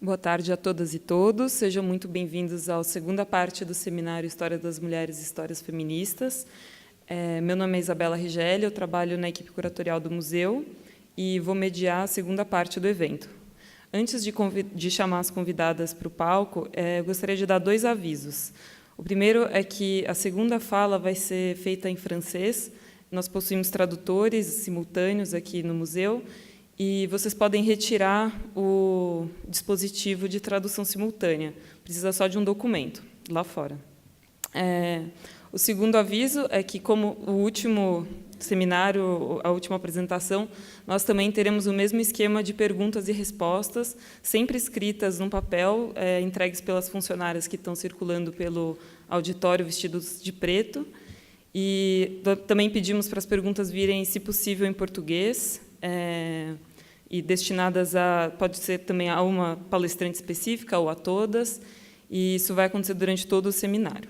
Boa tarde a todas e todos. Sejam muito bem-vindos à segunda parte do seminário História das Mulheres e Histórias Feministas. Meu nome é Isabela Rigeli, eu trabalho na equipe curatorial do museu e vou mediar a segunda parte do evento. Antes de chamar as convidadas para o palco, eu gostaria de dar 2 avisos. O primeiro é que a segunda fala vai ser feita em francês. Nós possuímos tradutores simultâneos aqui no museu, e vocês podem retirar o dispositivo de tradução simultânea. Precisa só de um documento, lá fora. O segundo aviso é que, como o último seminário, a última apresentação, nós também teremos o mesmo esquema de perguntas e respostas, sempre escritas num papel, entregues pelas funcionárias que estão circulando pelo auditório vestidos de preto. E também pedimos para as perguntas virem, se possível, em português, e destinadas pode ser também a uma palestrante específica ou a todas, e isso vai acontecer durante todo o seminário.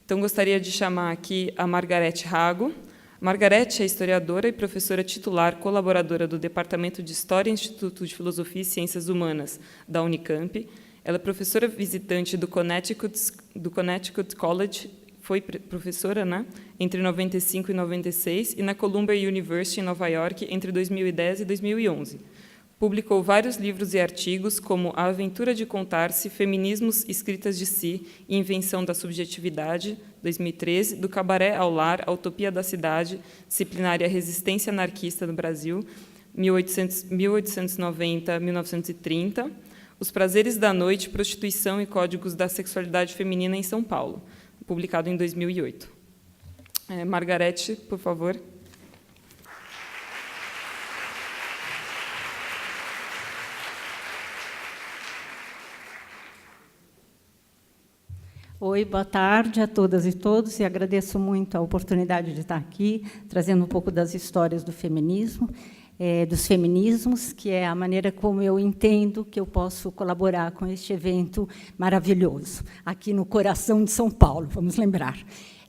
Então, gostaria de chamar aqui a Margarete Rago. Margarete é historiadora e professora titular, colaboradora do Departamento de História e Instituto de Filosofia e Ciências Humanas da Unicamp. Ela é professora visitante do Connecticut College, foi professora, né, entre 95 e 96, e na Columbia University, em Nova York, entre 2010 e 2011. Publicou vários livros e artigos, como A Aventura de Contar-se, Feminismos, Escritas de Si e Invenção da Subjetividade, 2013, Do Cabaré ao Lar, A Utopia da Cidade, Disciplinária Resistência Anarquista no Brasil, 1890-1930, Os Prazeres da Noite, Prostituição e Códigos da Sexualidade Feminina em São Paulo, publicado em 2008. Margarete, por favor. Oi, boa tarde a todas e todos, e agradeço muito a oportunidade de estar aqui, trazendo um pouco das histórias do feminismo, dos feminismos, que é a maneira como eu entendo que eu posso colaborar com este evento maravilhoso, aqui no coração de São Paulo, vamos lembrar.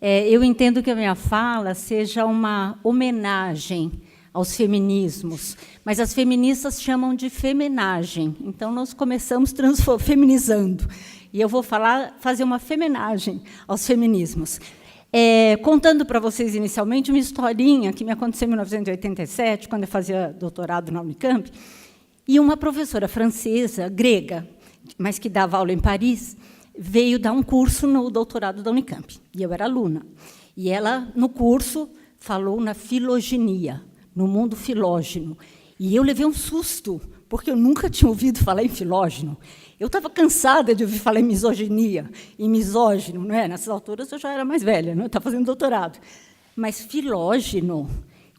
Eu entendo que a minha fala seja uma homenagem aos feminismos, mas as feministas chamam de feminagem, então nós começamos feminizando, e eu vou fazer uma feminagem aos feminismos. Contando para vocês, inicialmente, uma historinha que me aconteceu em 1987, quando eu fazia doutorado na Unicamp, e uma professora francesa, grega, mas que dava aula em Paris, veio dar um curso no doutorado da Unicamp, e eu era aluna. E ela, no curso, falou na filogenia, no mundo filógeno. E eu levei um susto, porque eu nunca tinha ouvido falar em filógeno. Eu estava cansada de ouvir falar em misoginia, em misógino, não é? Nessas alturas eu já era mais velha, não? Eu estava fazendo doutorado. Mas filógeno,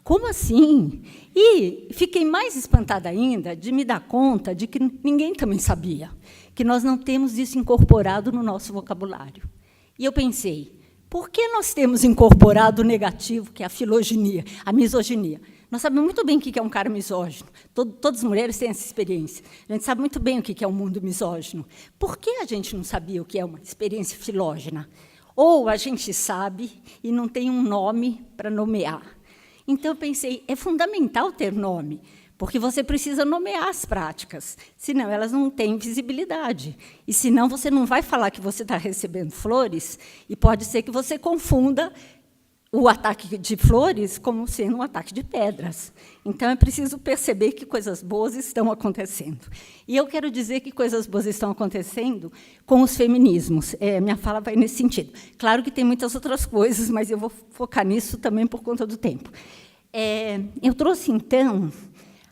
como assim? E fiquei mais espantada ainda de me dar conta de que ninguém também sabia, que nós não temos isso incorporado no nosso vocabulário. E eu pensei, por que nós temos incorporado o negativo, que é a filogenia, a misoginia? Nós sabemos muito bem o que é um cara misógino. Todas as mulheres têm essa experiência. A gente sabe muito bem o que é um mundo misógino. Por que a gente não sabia o que é uma experiência filógena? Ou a gente sabe e não tem um nome para nomear. Então, eu pensei, é fundamental ter nome, porque você precisa nomear as práticas, senão elas não têm visibilidade. E, senão, você não vai falar que você está recebendo flores, e pode ser que você confunda o ataque de flores como sendo um ataque de pedras. Então, é preciso perceber que coisas boas estão acontecendo. E eu quero dizer que coisas boas estão acontecendo com os feminismos. Minha fala vai nesse sentido. Claro que tem muitas outras coisas, mas eu vou focar nisso também por conta do tempo. Eu trouxe, então,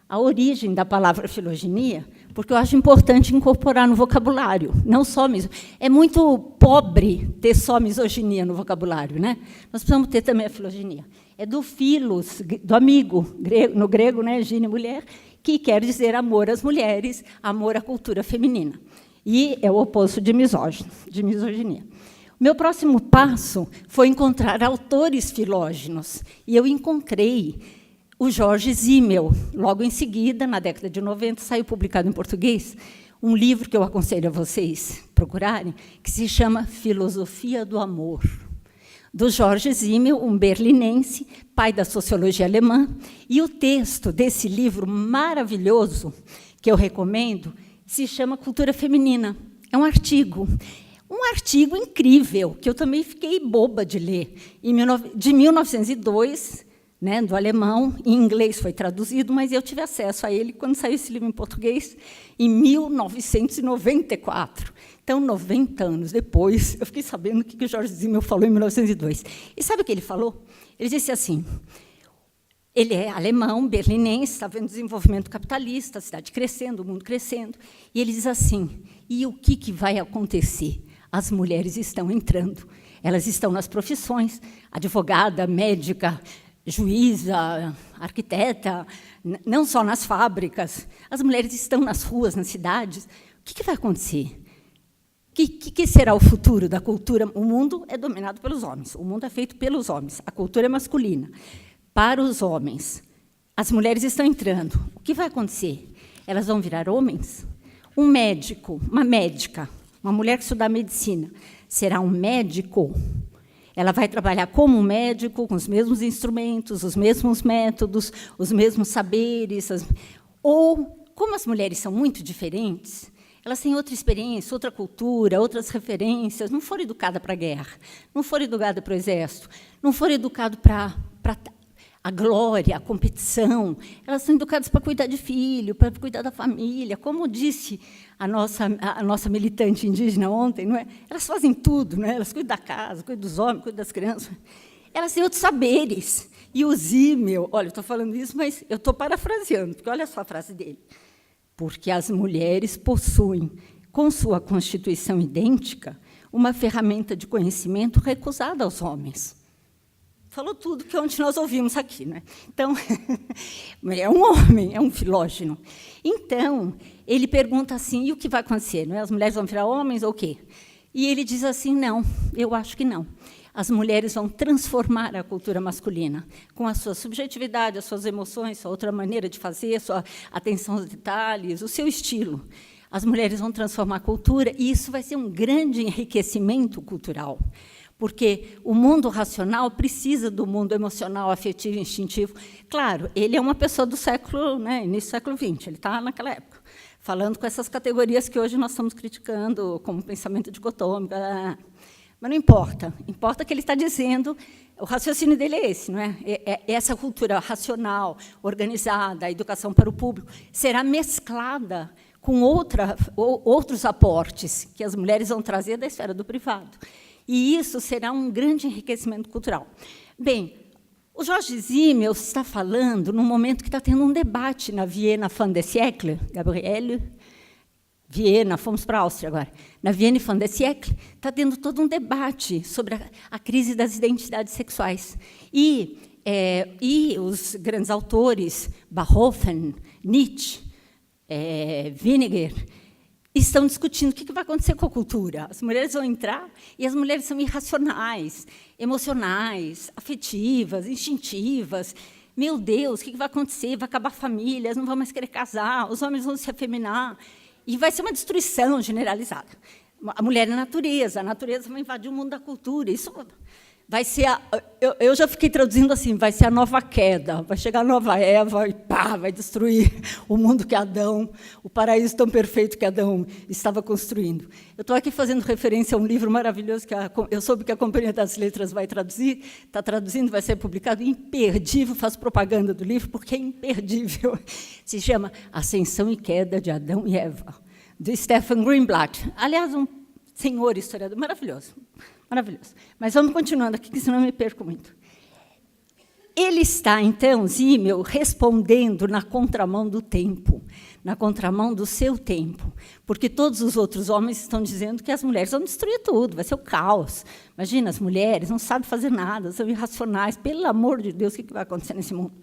a origem da palavra filogenia, porque eu acho importante incorporar no vocabulário, não só misoginia. É muito pobre ter só misoginia no vocabulário, né? Nós precisamos ter também a filogenia. É do filos, do amigo, no grego, né, gine, mulher, que quer dizer amor às mulheres, amor à cultura feminina. E é o oposto de misógino, de misoginia. Meu próximo passo foi encontrar autores filógenos, e eu encontrei o Jorge Simmel. Logo em seguida, na década de 90, saiu publicado em português um livro que eu aconselho a vocês procurarem, que se chama Filosofia do Amor, do Jorge Simmel, um berlinense, pai da sociologia alemã. E o texto desse livro maravilhoso, que eu recomendo, se chama Cultura Feminina. É um artigo incrível, que eu também fiquei boba de ler, de 1902, né, do alemão, em inglês foi traduzido, mas eu tive acesso a ele quando saiu esse livro em português, em 1994. Então, 90 anos depois, eu fiquei sabendo o que o Jorge Simmel falou em 1902. E sabe o que ele falou? Ele disse assim, ele é alemão, berlinense, está vendo desenvolvimento capitalista, a cidade crescendo, o mundo crescendo, e ele diz assim, e o que vai acontecer? As mulheres estão entrando, elas estão nas profissões, advogada, médica, juíza, arquiteta, não só nas fábricas, as mulheres estão nas ruas, nas cidades. O que vai acontecer? O que será o futuro da cultura? O mundo é dominado pelos homens, o mundo é feito pelos homens, a cultura é masculina. Para os homens, as mulheres estão entrando. O que vai acontecer? Elas vão virar homens? Um médico, uma médica, uma mulher que estuda medicina, será um médico? Ela vai trabalhar como médico, com os mesmos instrumentos, os mesmos métodos, os mesmos saberes. Ou, como as mulheres são muito diferentes, elas têm outra experiência, outra cultura, outras referências, não foram educadas para a guerra, não foram educadas para o exército, não foram educadas para a glória, a competição. Elas são educadas para cuidar de filho, para cuidar da família. Como disse a nossa militante indígena ontem, não é? Elas fazem tudo, não é? Elas cuidam da casa, cuidam dos homens, cuidam das crianças. Elas têm outros saberes. E o Simmel, olha, eu estou falando isso, mas eu estou parafraseando, porque olha só a frase dele. Porque as mulheres possuem, com sua constituição idêntica, uma ferramenta de conhecimento recusada aos homens. Falou tudo que ontem nós ouvimos aqui, né? Então, é um homem, é um filógeno. Então, ele pergunta assim, e o que vai acontecer? Não é? As mulheres vão virar homens ou o quê? E ele diz assim, não, eu acho que não. As mulheres vão transformar a cultura masculina, com a sua subjetividade, as suas emoções, sua outra maneira de fazer, a sua atenção aos detalhes, o seu estilo. As mulheres vão transformar a cultura, e isso vai ser um grande enriquecimento cultural. Porque o mundo racional precisa do mundo emocional, afetivo, instintivo. Claro, ele é uma pessoa do século, né, início do século XX, ele está naquela época, falando com essas categorias que hoje nós estamos criticando, como pensamento dicotômico. Mas não importa, importa que ele está dizendo, o raciocínio dele é esse, não é? Essa cultura racional, organizada, a educação para o público, será mesclada com outros aportes que as mulheres vão trazer da esfera do privado. E isso será um grande enriquecimento cultural. Bem, o Jorge Simmel está falando num momento que está tendo um debate na Viena Fin des Siècles, Gabriele, Viena, fomos para a Áustria agora. Na Viena Fin des Siècles está tendo todo um debate sobre a crise das identidades sexuais. E os grandes autores, Bachofen, Nietzsche, Winiger, estão discutindo o que vai acontecer com a cultura. As mulheres vão entrar e as mulheres são irracionais, emocionais, afetivas, instintivas. Meu Deus, o que vai acontecer? Vai acabar famílias, não vão mais querer casar, os homens vão se afeminar, e vai ser uma destruição generalizada. A mulher é a natureza vai invadir o mundo da cultura. Isso vai ser eu já fiquei traduzindo assim, vai ser a nova queda, vai chegar a nova Eva e pá, vai destruir o mundo que Adão, o paraíso tão perfeito que Adão estava construindo. Eu estou aqui fazendo referência a um livro maravilhoso que eu soube que a Companhia das Letras vai traduzir, está traduzindo, vai ser publicado, imperdível, faço propaganda do livro, porque é imperdível. Se chama Ascensão e Queda de Adão e Eva, de Stephen Greenblatt. Aliás, um senhor historiador maravilhoso. Maravilhoso. Mas vamos continuando aqui, que senão eu me perco muito. Ele está, então, Simmel, respondendo na contramão do tempo, na contramão do seu tempo, porque todos os outros homens estão dizendo que as mulheres vão destruir tudo, vai ser o caos. Imagina, as mulheres não sabem fazer nada, são irracionais, pelo amor de Deus, o que vai acontecer nesse mundo?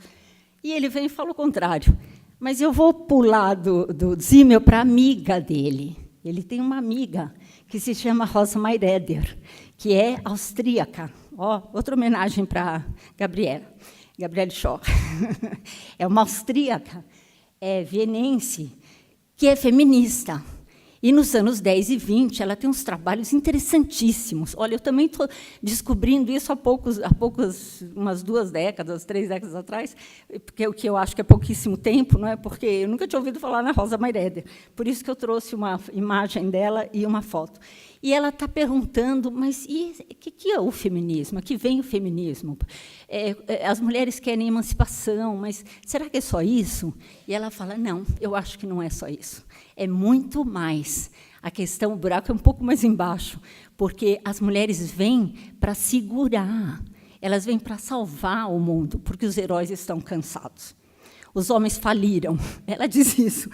E ele vem e fala o contrário. Mas eu vou pular do Simmel para a amiga dele. Ele tem uma amiga que se chama Rosa Mayreder, que é austríaca. Outra homenagem para Gabriele Shaw. É uma austríaca, vienense, que é feminista. E, nos anos 10 e 20, ela tem uns trabalhos interessantíssimos. Olha, eu também estou descobrindo isso há umas 2 décadas, 3 décadas atrás, porque o que eu acho que é pouquíssimo tempo, não é? Porque eu nunca tinha ouvido falar na Rosa Mayreder. Por isso que eu trouxe uma imagem dela e uma foto. E ela está perguntando, mas o que é o feminismo? Aqui vem o feminismo. As mulheres querem emancipação, mas será que é só isso? E ela fala, não, eu acho que não é só isso. É muito mais. A questão, o buraco é um pouco mais embaixo, porque as mulheres vêm para segurar, elas vêm para salvar o mundo, porque os heróis estão cansados. Os homens faliram. Ela diz isso.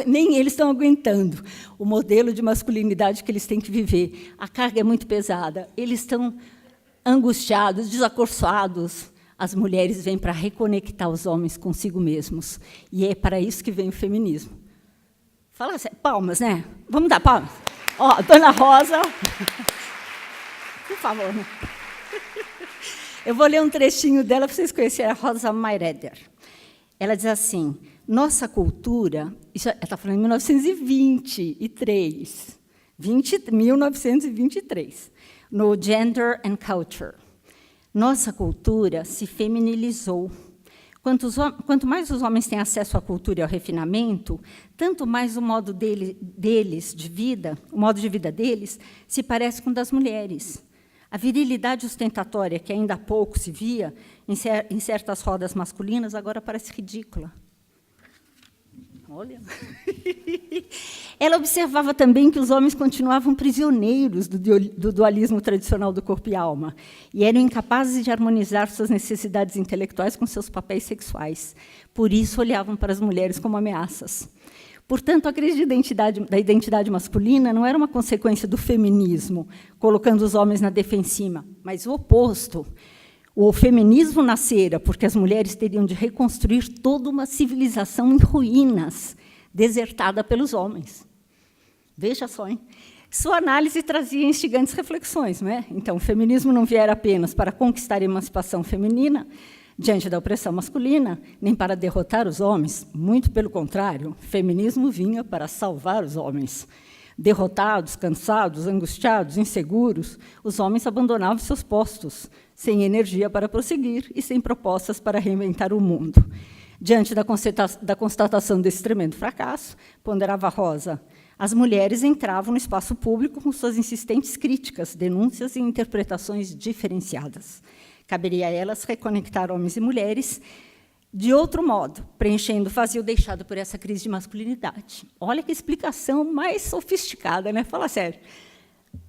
Nem eles estão aguentando o modelo de masculinidade que eles têm que viver. A carga é muito pesada. Eles estão angustiados, desacorçoados. As mulheres vêm para reconectar os homens consigo mesmos. E é para isso que vem o feminismo. Fala assim, palmas, né? Vamos dar palmas. Ó, Dona Rosa. Por favor. Né? Eu vou ler um trechinho dela para vocês conhecerem a Rosa Mayreder. Ela diz assim, nossa cultura, ela está falando em 1923, 1923, no Gender and Culture. Nossa cultura se feminilizou. Quanto mais os homens têm acesso à cultura e ao refinamento, tanto mais o modo de vida deles se parece com o das mulheres. A virilidade ostentatória, que ainda há pouco se via em certas rodas masculinas, agora parece ridícula. Olha. Ela observava também que os homens continuavam prisioneiros do dualismo tradicional do corpo e alma, e eram incapazes de harmonizar suas necessidades intelectuais com seus papéis sexuais. Por isso, olhavam para as mulheres como ameaças. Portanto, a crise da identidade masculina não era uma consequência do feminismo, colocando os homens na defensiva, mas o oposto. O feminismo nascera porque as mulheres teriam de reconstruir toda uma civilização em ruínas, desertada pelos homens. Veja só, hein? Sua análise trazia instigantes reflexões, não é? Então, o feminismo não viera apenas para conquistar a emancipação feminina, diante da opressão masculina, nem para derrotar os homens. Muito pelo contrário, o feminismo vinha para salvar os homens. Derrotados, cansados, angustiados, inseguros, os homens abandonavam seus postos, sem energia para prosseguir e sem propostas para reinventar o mundo. Diante da constatação desse tremendo fracasso, ponderava Rosa, as mulheres entravam no espaço público com suas insistentes críticas, denúncias e interpretações diferenciadas. Caberia a elas reconectar homens e mulheres de outro modo, preenchendo o vazio deixado por essa crise de masculinidade. Olha que explicação mais sofisticada, né? Fala sério.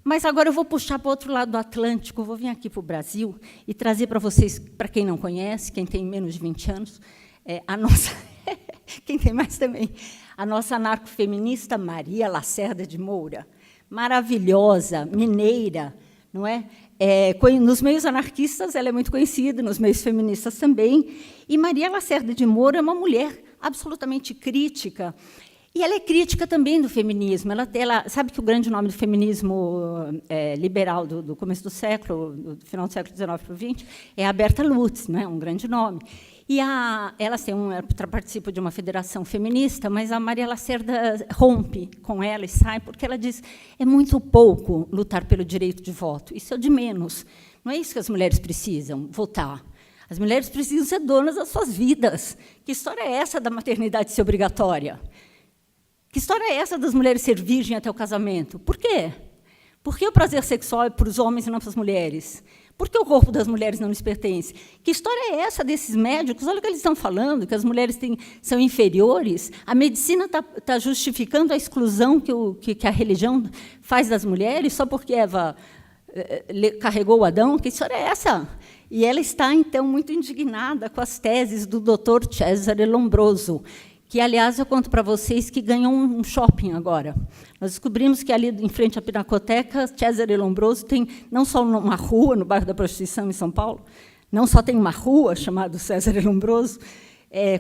Mas agora eu vou puxar para o outro lado do Atlântico, vou vir aqui para o Brasil e trazer para vocês, para quem não conhece, quem tem menos de 20 anos, a nossa, quem tem mais também, a nossa anarcofeminista Maria Lacerda de Moura, maravilhosa, mineira, não é? Nos meios anarquistas ela é muito conhecida, nos meios feministas também, e Maria Lacerda de Moura é uma mulher absolutamente crítica, e ela é crítica também do feminismo. Ela sabe que o grande nome do feminismo liberal do começo do século, do final do século XIX para o XX, é a Berta Lutz, né, um grande nome. E ela participa de uma federação feminista, mas a Maria Lacerda rompe com ela e sai, porque ela diz é muito pouco lutar pelo direito de voto, isso é o de menos. Não é isso que as mulheres precisam, votar. As mulheres precisam ser donas das suas vidas. Que história é essa da maternidade ser obrigatória? Que história é essa das mulheres ser virgem até o casamento? Por quê? Por que o prazer sexual é para os homens e não para as mulheres? Por que o corpo das mulheres não lhes pertence? Que história é essa desses médicos? Olha o que eles estão falando, que as mulheres são inferiores. A medicina está justificando a exclusão que a religião faz das mulheres só porque Eva carregou o Adão. Que história é essa? E ela está, então, muito indignada com as teses do Dr. Cesare Lombroso, que, aliás, eu conto para vocês que ganhou um shopping agora. Nós descobrimos que, ali em frente à Pinacoteca, Cesare Lombroso tem não só uma rua, no bairro da Prostituição, em São Paulo, não só tem uma rua chamada Cesare Lombroso,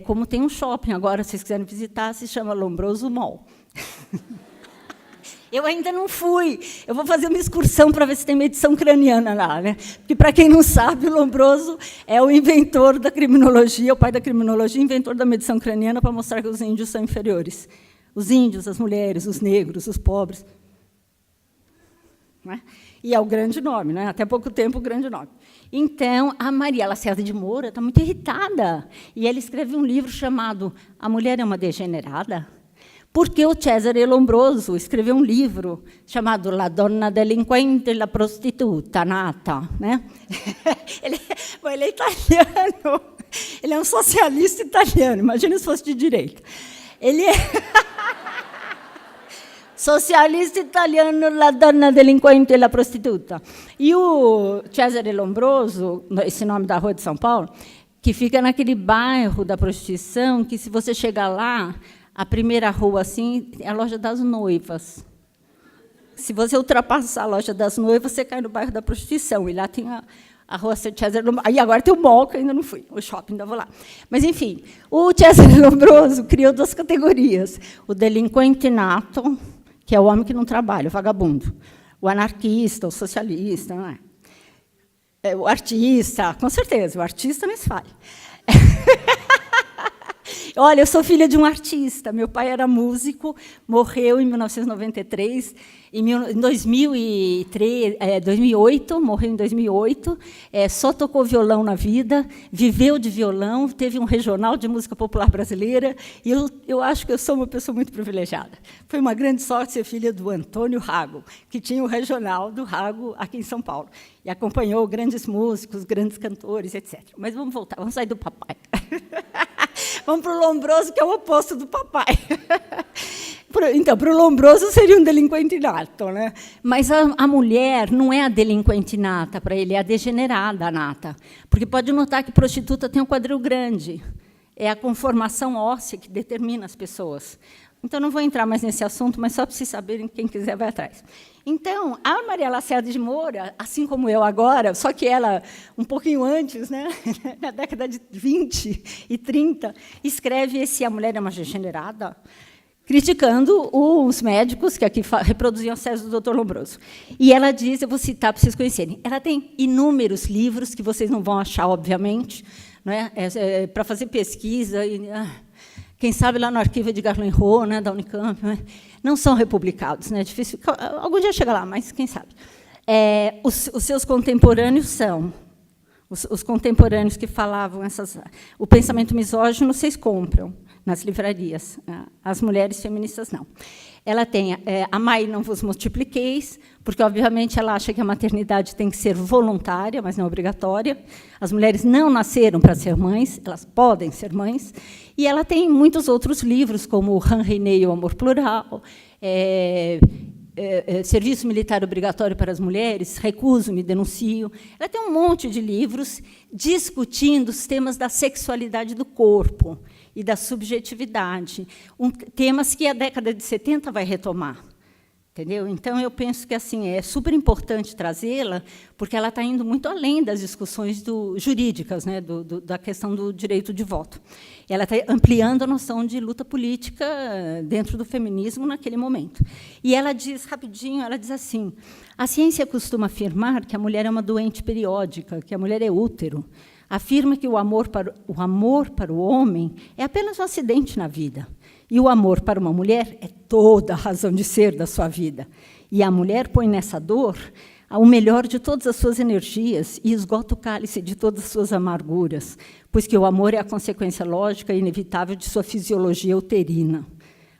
como tem um shopping agora, se vocês quiserem visitar, se chama Lombroso Mall. Eu ainda não fui. Eu vou fazer uma excursão para ver se tem medição craniana lá, né? Porque, para quem não sabe, o Lombroso é o inventor da criminologia, o pai da criminologia, inventor da medição craniana, para mostrar que os índios são inferiores. os índios, as mulheres, os negros, os pobres. Não é? E é o grande nome, né? Até pouco tempo, o grande nome. Então, a Maria Lacerda de Moura está muito irritada. E ela escreve um livro chamado A Mulher é uma Degenerada, porque o Cesare Lombroso escreveu um livro chamado La donna delinquente e la prostituta nata. Né? Ele é italiano, ele é um socialista italiano, imagina se fosse de direita. Ele é... socialista italiano, la donna delinquente e la prostituta. E o Cesare Lombroso, esse nome da rua de São Paulo, que fica naquele bairro da prostituição, que, se você chegar lá, a primeira rua assim é a loja das noivas. Se você ultrapassar a loja das noivas, você cai no bairro da prostituição. E lá tem a rua Cesare Lombroso. Aí agora tem o mall, que eu ainda não fui. O shopping ainda vou lá. Mas, enfim, o Cesare Lombroso criou 2 categorias. O delinquente nato, que é o homem que não trabalha, o vagabundo. O anarquista, o socialista, não é? O artista, com certeza, o artista não se fala. Olha, eu sou filha de um artista. Meu pai era músico, morreu em 1993. Em 2008, morreu em 2008. Só tocou violão na vida, viveu de violão, teve um regional de música popular brasileira. E eu acho que eu sou uma pessoa muito privilegiada. Foi uma grande sorte ser filha do Antônio Rago, que tinha o regional do Rago aqui em São Paulo. E acompanhou grandes músicos, grandes cantores, etc. Mas vamos voltar, vamos sair do papai. Vamos para o Lombroso, que é o oposto do papai. Então, para o Lombroso seria um delinquente nato, né? Mas a mulher não é a delinquente nata para ele, é a degenerada nata. Porque pode notar que prostituta tem um quadril grande. É a conformação óssea que determina as pessoas. Então, não vou entrar mais nesse assunto, mas só para vocês saberem, quem quiser vai atrás. Então, a Maria Lacerda de Moura, assim como eu agora, só que ela um pouquinho antes, né, na década de 20 e 30, escreve esse A Mulher é uma Degenerada, criticando os médicos que aqui reproduziam as teses do Dr. Lombroso. E ela diz, eu vou citar para vocês conhecerem, ela tem inúmeros livros que vocês não vão achar, obviamente, né, para fazer pesquisa. Quem sabe lá no arquivo de Garland-Roe, né, da Unicamp, né, não são republicados, né, é difícil. Algum dia chega lá, mas quem sabe. Os seus contemporâneos são os contemporâneos que falavam o pensamento misógino, vocês compram nas livrarias. As mulheres feministas não. Ela tem Amai, não vos multipliqueis, porque, obviamente, ela acha que a maternidade tem que ser voluntária, mas não obrigatória. As mulheres não nasceram para ser mães, elas podem ser mães. E ela tem muitos outros livros, como o Han-Reinei e o Amor Plural, Serviço Militar Obrigatório para as Mulheres, Recuso-me, Denuncio. Ela tem um monte de livros discutindo os temas da sexualidade do corpo e da subjetividade, temas que a década de 70 vai retomar. Entendeu? Então, eu penso que assim, é super importante trazê-la, porque ela está indo muito além das discussões jurídicas, né, da questão do direito de voto. Ela está ampliando a noção de luta política dentro do feminismo naquele momento. E ela diz, rapidinho, ela diz assim, a ciência costuma afirmar que a mulher é uma doente periódica, que a mulher é útero. Afirma que o amor para o homem é apenas um acidente na vida. E o amor para uma mulher é toda a razão de ser da sua vida. E a mulher põe nessa dor o melhor de todas as suas energias e esgota o cálice de todas as suas amarguras, pois que o amor é a consequência lógica e inevitável de sua fisiologia uterina.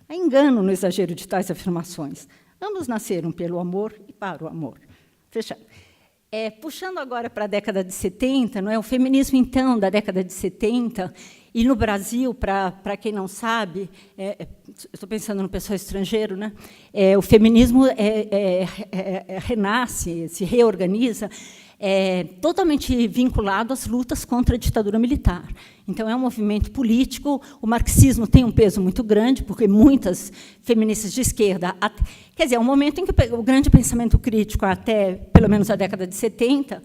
Há engano no exagero de tais afirmações. Ambos nasceram pelo amor e para o amor. Fechando. Puxando agora para a década de 70, não é? O feminismo, então, da década de 70, e no Brasil, para quem não sabe, estou pensando no pessoal estrangeiro, né? O feminismo renasce, se reorganiza, totalmente vinculado às lutas contra a ditadura militar. Então, é um movimento político, o marxismo tem um peso muito grande, porque muitas feministas de esquerda... Quer dizer, é um momento em que o grande pensamento crítico, até pelo menos a década de 70,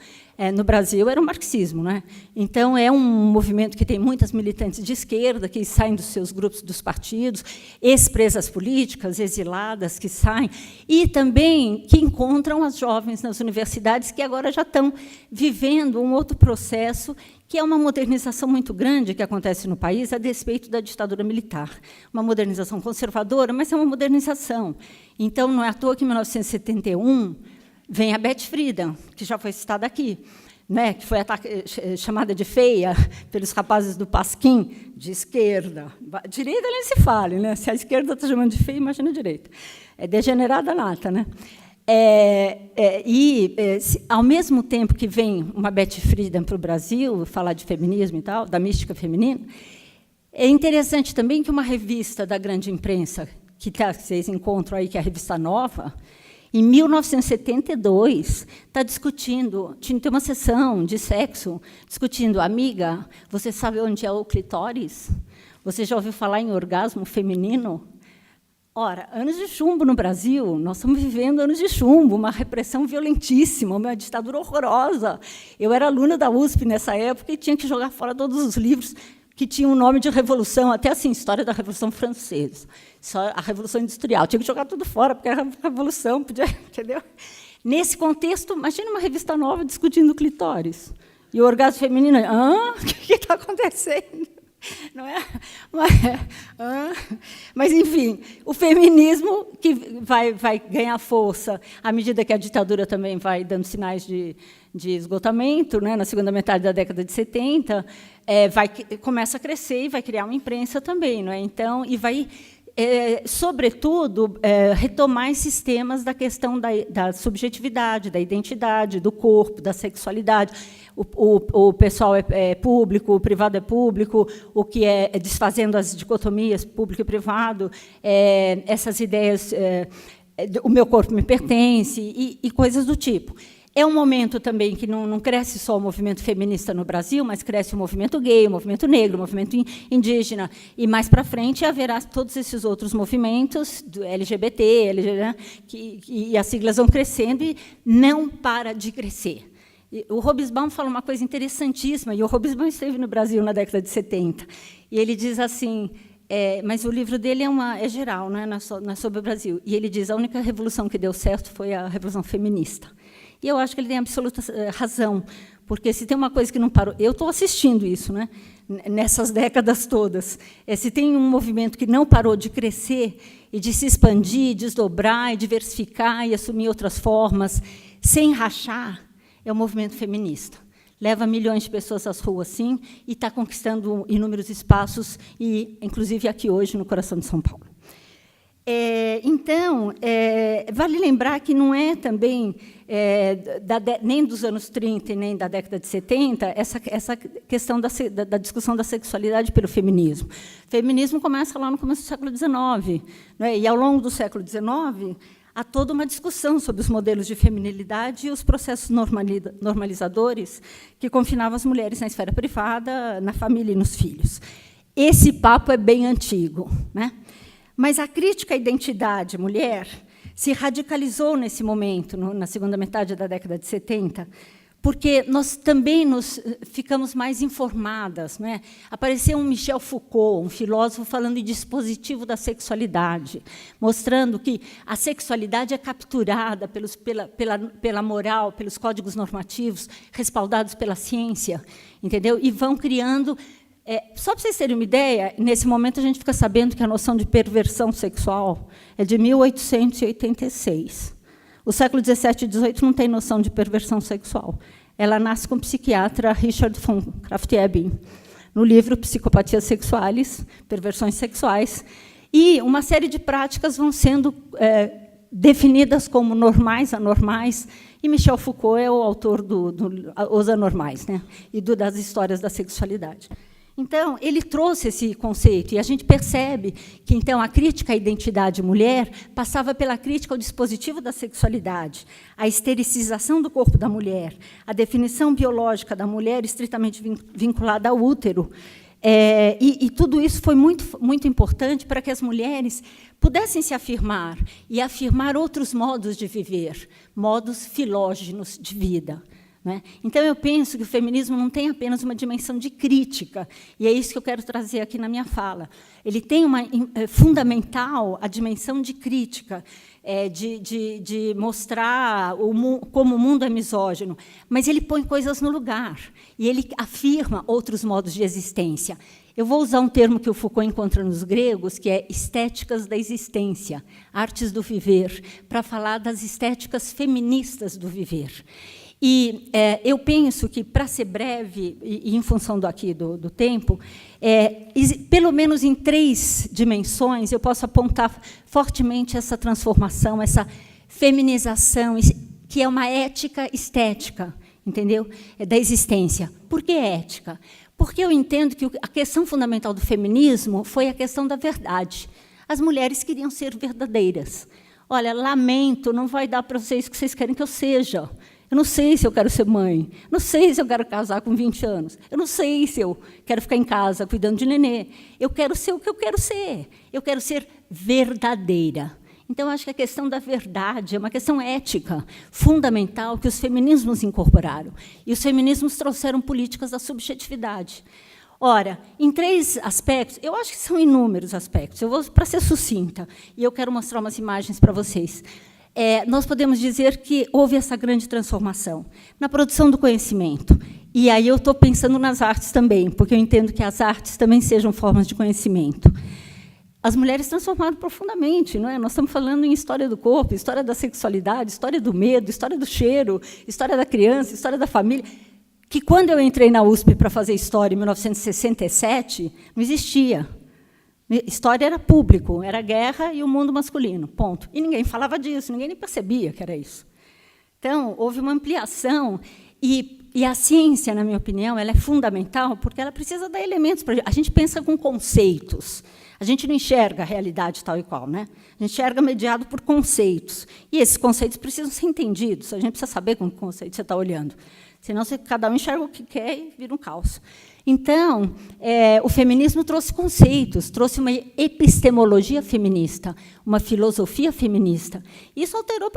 no Brasil era o marxismo, né? Então, é um movimento que tem muitas militantes de esquerda que saem dos seus grupos, dos partidos, ex-presas políticas, exiladas, que saem, e também que encontram as jovens nas universidades, que agora já estão vivendo um outro processo, que é uma modernização muito grande que acontece no país a despeito da ditadura militar. Uma modernização conservadora, mas é uma modernização. Então, não é à toa que, em 1971, vem a Beth Friedan, que já foi citada aqui, né, que foi chamada de feia pelos rapazes do Pasquim, de esquerda. Direita nem se fale, né? Se a esquerda está chamando de feia, imagina a direita. É degenerada nata, né? Ao mesmo tempo que vem uma Beth Friedan para o Brasil, falar de feminismo e tal, da mística feminina, é interessante também que uma revista da grande imprensa, que vocês encontram aí, que é a Revista Nova, em 1972, está discutindo, tinha uma sessão de sexo, discutindo, amiga, você sabe onde é o clitóris? Você já ouviu falar em orgasmo feminino? Ora, anos de chumbo no Brasil, nós estamos vivendo anos de chumbo, uma repressão violentíssima, uma ditadura horrorosa. Eu era aluna da USP nessa época e tinha que jogar fora todos os livros que tinham o nome de revolução, até assim, história da Revolução Francesa, só a Revolução Industrial. Tinha que jogar tudo fora, porque era revolução, podia, entendeu? Nesse contexto, imagina uma revista Nova discutindo clitóris. E o orgasmo feminino, o que está acontecendo? Não é? Mas, enfim, o feminismo que vai ganhar força à medida que a ditadura também vai dando sinais de esgotamento, né, na segunda metade da década de 70, começa a crescer e vai criar uma imprensa também. Não é? Então, e vai, sobretudo, retomar esses temas da questão da subjetividade, da identidade, do corpo, da sexualidade. O pessoal é público, o privado é público, o que é desfazendo as dicotomias público e privado, essas ideias, o meu corpo me pertence, e coisas do tipo. É um momento também que não cresce só o movimento feminista no Brasil, mas cresce o movimento gay, o movimento negro, o movimento indígena, e mais para frente haverá todos esses outros movimentos, do LGBT, e as siglas vão crescendo e não para de crescer. O Hobsbawm fala uma coisa interessantíssima, e o Hobsbawm esteve no Brasil na década de 70, e ele diz assim, mas o livro dele é geral, não é sobre o Brasil, e ele diz, a única revolução que deu certo foi a revolução feminista. E eu acho que ele tem absoluta razão, porque se tem uma coisa que não parou... Eu estou assistindo isso, né, nessas décadas todas. Se tem um movimento que não parou de crescer e de se expandir, desdobrar, e diversificar e assumir outras formas, sem rachar, é o movimento feminista. Leva milhões de pessoas às ruas, sim, e está conquistando inúmeros espaços, e, inclusive aqui hoje, no coração de São Paulo. Então, vale lembrar que não é também nem dos anos 30 e nem da década de 70 essa questão da discussão da sexualidade pelo feminismo. O feminismo começa lá no começo do século XIX, né? E, ao longo do século XIX, há toda uma discussão sobre os modelos de feminilidade e os processos normalizadores que confinavam as mulheres na esfera privada, na família e nos filhos. Esse papo é bem antigo, né? Mas a crítica à identidade mulher se radicalizou nesse momento, na segunda metade da década de 70, porque nós também ficamos mais informadas. Né? Apareceu um Michel Foucault, um filósofo, falando em dispositivo da sexualidade, mostrando que a sexualidade é capturada pela moral, pelos códigos normativos, respaldados pela ciência, entendeu? E vão criando... só para vocês terem uma ideia, nesse momento a gente fica sabendo que a noção de perversão sexual é de 1886. O século XVII e XVIII não tem noção de perversão sexual. Ela nasce com o psiquiatra Richard von Krafft-Ebing, no livro Psicopatias Sexuais, Perversões Sexuais, e uma série de práticas vão sendo definidas como normais, anormais, e Michel Foucault é o autor dos anormais, né? E das histórias da sexualidade. Então, ele trouxe esse conceito, e a gente percebe que, então, a crítica à identidade mulher passava pela crítica ao dispositivo da sexualidade, a estericização do corpo da mulher, a definição biológica da mulher estritamente vinculada ao útero. E tudo isso foi muito, muito importante para que as mulheres pudessem se afirmar e afirmar outros modos de viver, modos filógenos de vida. né? Então, eu penso que o feminismo não tem apenas uma dimensão de crítica, e é isso que eu quero trazer aqui na minha fala. Ele tem fundamental a dimensão de crítica, de mostrar como o mundo é misógino, mas ele põe coisas no lugar, e ele afirma outros modos de existência. Eu vou usar um termo que o Foucault encontra nos gregos, que é estéticas da existência, artes do viver, para falar das estéticas feministas do viver. E eu penso que, para ser breve, e em função do tempo, pelo menos em 3 dimensões, eu posso apontar fortemente essa transformação, essa feminização, que é uma ética estética, entendeu? Da existência. Por que ética? Porque eu entendo que a questão fundamental do feminismo foi a questão da verdade. As mulheres queriam ser verdadeiras. Olha, lamento, não vai dar para vocês o que vocês querem que eu seja. Eu não sei se eu quero ser mãe, não sei se eu quero casar com 20 anos, eu não sei se eu quero ficar em casa cuidando de nenê. Eu quero ser o que eu quero ser verdadeira. Então, acho que a questão da verdade é uma questão ética fundamental que os feminismos incorporaram. E os feminismos trouxeram políticas da subjetividade. Ora, em 3 aspectos, eu acho que são inúmeros aspectos, eu vou para ser sucinta, e eu quero mostrar umas imagens para vocês. Nós podemos dizer que houve essa grande transformação na produção do conhecimento. E aí eu estou pensando nas artes também, porque eu entendo que as artes também sejam formas de conhecimento. As mulheres transformaram profundamente, não é? Nós estamos falando em história do corpo, história da sexualidade, história do medo, história do cheiro, história da criança, história da família, que, quando eu entrei na USP para fazer história, em 1967, não existia. História era público, era guerra e o mundo masculino, ponto. E ninguém falava disso, ninguém nem percebia que era isso. Então, houve uma ampliação, e a ciência, na minha opinião, ela é fundamental, porque ela precisa dar elementos para a gente pensa com conceitos. A gente não enxerga a realidade tal e qual, né? A gente enxerga mediado por conceitos. E esses conceitos precisam ser entendidos. A gente precisa saber com que conceito você está olhando. Senão, cada um enxerga o que quer e vira um caos. Então, o feminismo trouxe conceitos, trouxe uma epistemologia feminista, uma filosofia feminista. Isso alterou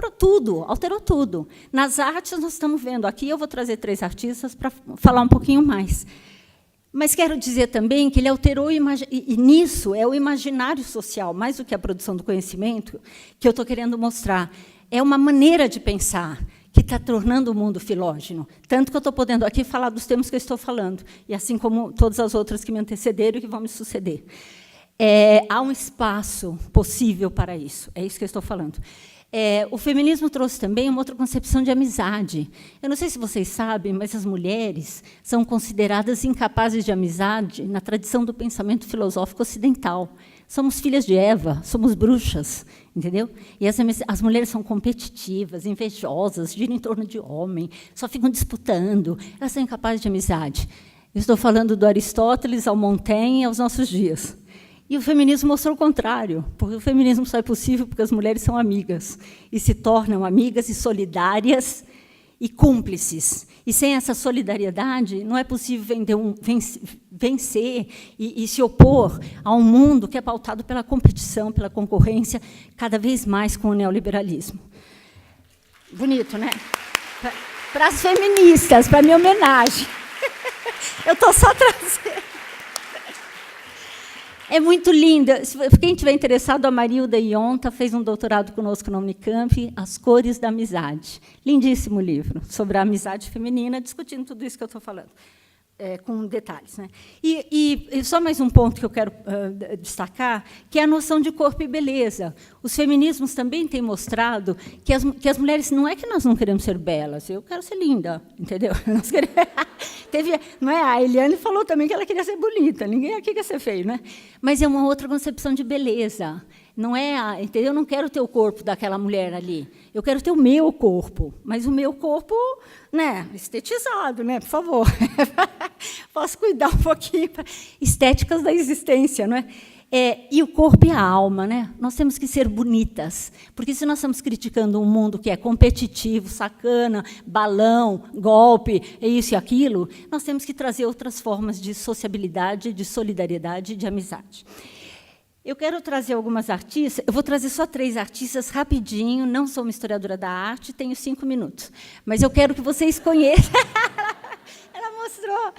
tudo. Nas artes, nós estamos vendo aqui, eu vou trazer 3 artistas para falar um pouquinho mais. Mas quero dizer também que ele alterou, e nisso é o imaginário social, mais do que a produção do conhecimento, que eu estou querendo mostrar. É uma maneira de pensar que está tornando o mundo filógeno. Tanto que eu estou podendo aqui falar dos temas que eu estou falando, e assim como todas as outras que me antecederam e que vão me suceder. Há um espaço possível para isso, é isso que eu estou falando. O feminismo trouxe também uma outra concepção de amizade. Eu não sei se vocês sabem, mas as mulheres são consideradas incapazes de amizade na tradição do pensamento filosófico ocidental. Somos filhas de Eva, somos bruxas, entendeu? E as mulheres são competitivas, invejosas, giram em torno de homem, só ficam disputando, elas são incapazes de amizade. Eu estou falando do Aristóteles ao Montaigne e aos nossos dias. E o feminismo mostrou o contrário, porque o feminismo só é possível porque as mulheres são amigas, e se tornam amigas e solidárias e cúmplices. E sem essa solidariedade, não é possível vencer e se opor a um mundo que é pautado pela competição, pela concorrência, cada vez mais com o neoliberalismo. Bonito, né? Para as feministas, para a minha homenagem. Eu estou só trazendo. É muito linda. Quem estiver interessado, a Marilda Ionta fez um doutorado conosco na Unicamp, As Cores da Amizade. Lindíssimo livro, sobre a amizade feminina, discutindo tudo isso que eu estou falando, com detalhes, né? E só mais um ponto que eu quero destacar, que é a noção de corpo e beleza. Os feminismos também têm mostrado que as mulheres, não é que nós não queremos ser belas, eu quero ser linda, entendeu? Nós queremos... não é? A Eliane falou também que ela queria ser bonita, ninguém aqui quer ser feio, né? Mas é uma outra concepção de beleza. Não é, entendeu? Eu não quero ter o corpo daquela mulher ali. Eu quero ter o meu corpo, mas o meu corpo, né, estetizado, né? Por favor. Posso cuidar um pouquinho. Estéticas da existência, não é? E o corpo e a alma, né? Nós temos que ser bonitas, porque se nós estamos criticando um mundo que é competitivo, sacana, balão, golpe, isso e aquilo, nós temos que trazer outras formas de sociabilidade, de solidariedade e de amizade. Eu quero trazer algumas artistas, eu vou trazer só 3 artistas rapidinho, não sou uma historiadora da arte, tenho 5 minutos, mas eu quero que vocês conheçam. Ela mostrou.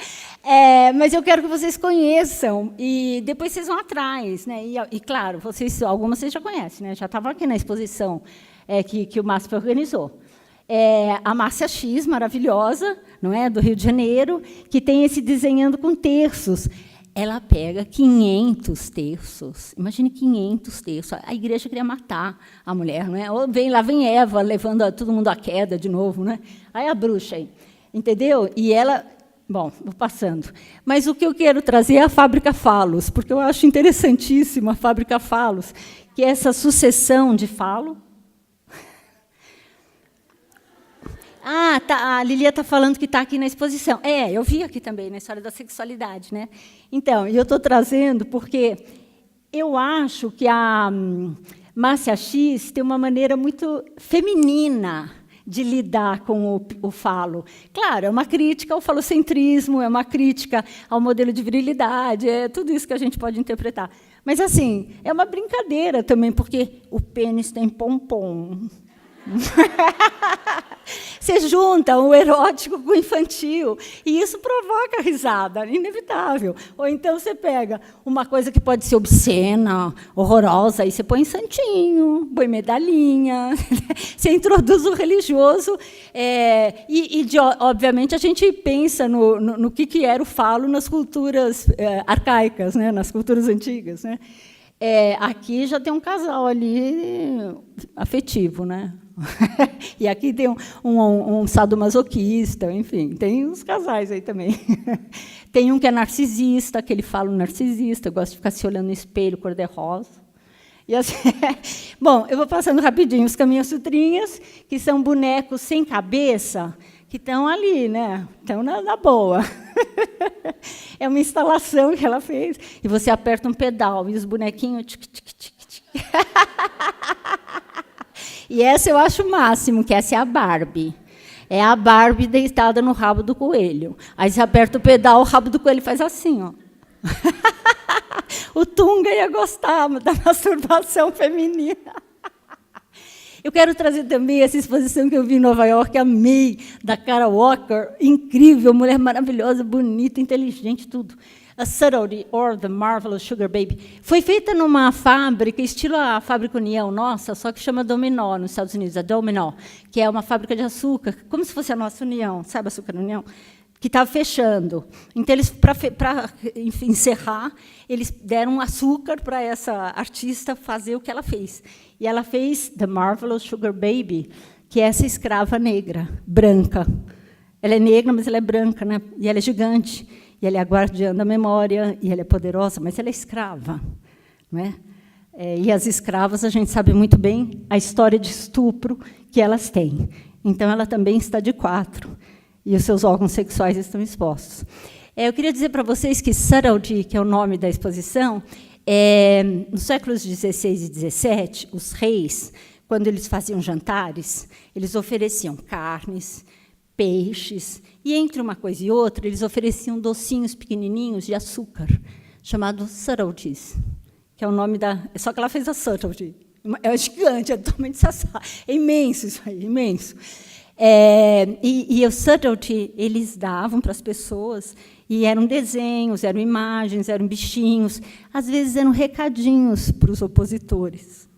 Mas eu quero que vocês conheçam, e depois vocês vão atrás. Né? E claro, algumas vocês já conhecem, né? Já estavam aqui na exposição que o MASP organizou. A Márcia X, maravilhosa, não é? Do Rio de Janeiro, que tem esse desenhando com terços. Ela pega 500 terços. Imagine 500 terços. A igreja queria matar a mulher, não é? Lá vem Eva levando todo mundo à queda de novo, né? Aí a bruxa aí, entendeu? E ela, bom, vou passando. Mas o que eu quero trazer é a Fábrica Falos, porque eu acho interessantíssima a Fábrica Falos, que é essa sucessão de falo. A Lilia está falando que está aqui na exposição. Eu vi aqui também, na história da sexualidade. Né? Então, eu estou trazendo porque eu acho que a Márcia X tem uma maneira muito feminina de lidar com o falo. Claro, é uma crítica ao falocentrismo, é uma crítica ao modelo de virilidade, é tudo isso que a gente pode interpretar. Mas, assim, é uma brincadeira também, porque o pênis tem pompom. Você junta o erótico com o infantil, e isso provoca risada, inevitável. Ou então você pega uma coisa que pode ser obscena, horrorosa, aí você põe santinho, põe medalhinha, você introduz o religioso, obviamente, a gente pensa no que era o falo nas culturas arcaicas, né, nas culturas antigas. Né? Aqui já tem um casal ali afetivo, né? E aqui tem um sadomasoquista, enfim, tem uns casais aí também. Tem um que é narcisista, que ele fala narcisista, gosta de ficar se olhando no espelho, cor-de-rosa. E assim, bom, eu vou passando rapidinho os caminhas-sutrinhas, que são bonecos sem cabeça, que estão ali, né? Estão na boa. É uma instalação que ela fez, e você aperta um pedal, e os bonequinhos... Tic, tic, tic, tic. E essa eu acho o máximo, que essa é a Barbie. É a Barbie deitada no rabo do coelho. Aí você aperta o pedal, o rabo do coelho faz assim, ó. O Tunga ia gostar da masturbação feminina. Eu quero trazer também essa exposição que eu vi em Nova York, amei, da Cara Walker, incrível, mulher maravilhosa, bonita, inteligente, tudo. A Subtlety, or The Marvelous Sugar Baby. Foi feita numa fábrica, estilo a Fábrica União nossa, só que chama Dominó, nos Estados Unidos, a Dominó, que é uma fábrica de açúcar, como se fosse a nossa União, sabe, Açúcar União? Que estava fechando. Então, para encerrar, eles deram açúcar para essa artista fazer o que ela fez. E ela fez The Marvelous Sugar Baby, que é essa escrava negra, branca. Ela é negra, mas ela é branca, né? E ela é gigante. E ela é a guardiã da memória, e ela é poderosa, mas ela é escrava. Não é? E as escravas, a gente sabe muito bem a história de estupro que elas têm. Então, ela também está de 4, e os seus órgãos sexuais estão expostos. Eu queria dizer para vocês que Subtlety, que é o nome da exposição, nos séculos XVI e XVII, os reis, quando eles faziam jantares, eles ofereciam carnes, peixes, e, entre uma coisa e outra, eles ofereciam docinhos pequenininhos de açúcar, chamados subtleties, que é o nome da... Só que ela fez a subtlety. É gigante, é totalmente sassá. É imenso isso aí, imenso. E o subtlety, eles davam para as pessoas, e eram desenhos, eram imagens, eram bichinhos, às vezes eram recadinhos para os opositores.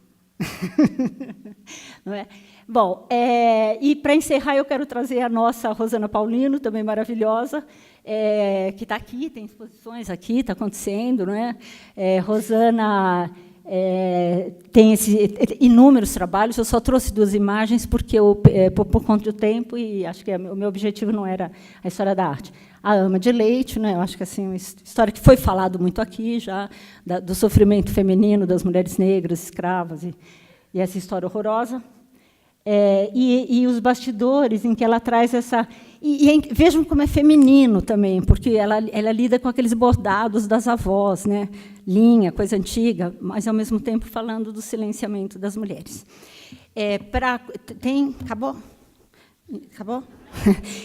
Não é? Bom, e para encerrar, eu quero trazer a nossa Rosana Paulino, também maravilhosa, que está aqui, tem exposições aqui, está acontecendo. Não é? Rosana tem inúmeros trabalhos, eu só trouxe 2 imagens, porque por conta do tempo, e acho que o meu objetivo não era a história da arte. A Ama de Leite, né? Eu acho que assim, uma história que foi falado muito aqui já, do sofrimento feminino das mulheres negras, escravas, e essa história horrorosa. E os bastidores em que ela traz essa... vejam como é feminino também, porque ela lida com aqueles bordados das avós, né? Linha, coisa antiga, mas, ao mesmo tempo, falando do silenciamento das mulheres. Acabou? Acabou?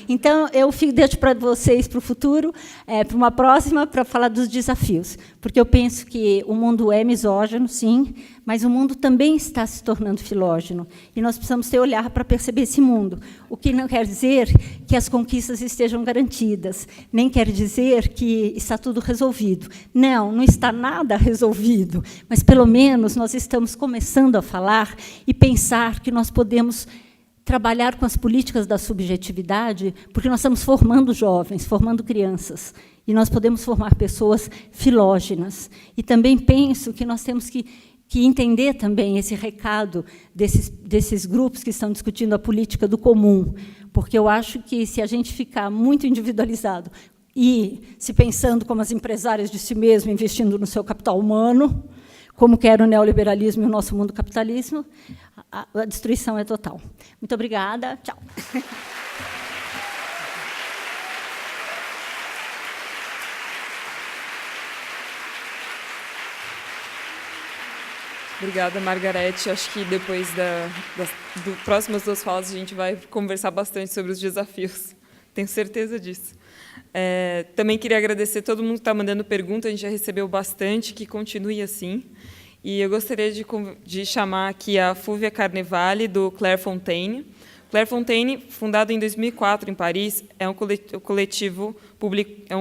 Então, eu deixo para vocês, para o futuro, para uma próxima, para falar dos desafios. Porque eu penso que o mundo é misógino, sim, mas o mundo também está se tornando filógeno. E nós precisamos ter olhar para perceber esse mundo. O que não quer dizer que as conquistas estejam garantidas, nem quer dizer que está tudo resolvido. Não, não está nada resolvido, mas, pelo menos, nós estamos começando a falar e pensar que nós podemos trabalhar com as políticas da subjetividade, porque nós estamos formando jovens, formando crianças, e nós podemos formar pessoas filógenas. E também penso que nós temos que entender também esse recado desses grupos que estão discutindo a política do comum, porque eu acho que, se a gente ficar muito individualizado e se pensando como as empresárias de si mesmo, investindo no seu capital humano, como quer o neoliberalismo e o nosso mundo capitalismo, a destruição é total. Muito obrigada. Tchau. Obrigada, Margarete. Acho que depois das próximas 2 falas a gente vai conversar bastante sobre os desafios. Tenho certeza disso. Também queria agradecer todo mundo que está mandando pergunta, a gente já recebeu bastante, que continue assim. E eu gostaria de chamar aqui a Fúvia Carnevale, do Clairefontaine. Clairefontaine, fundado em 2004 em Paris, é um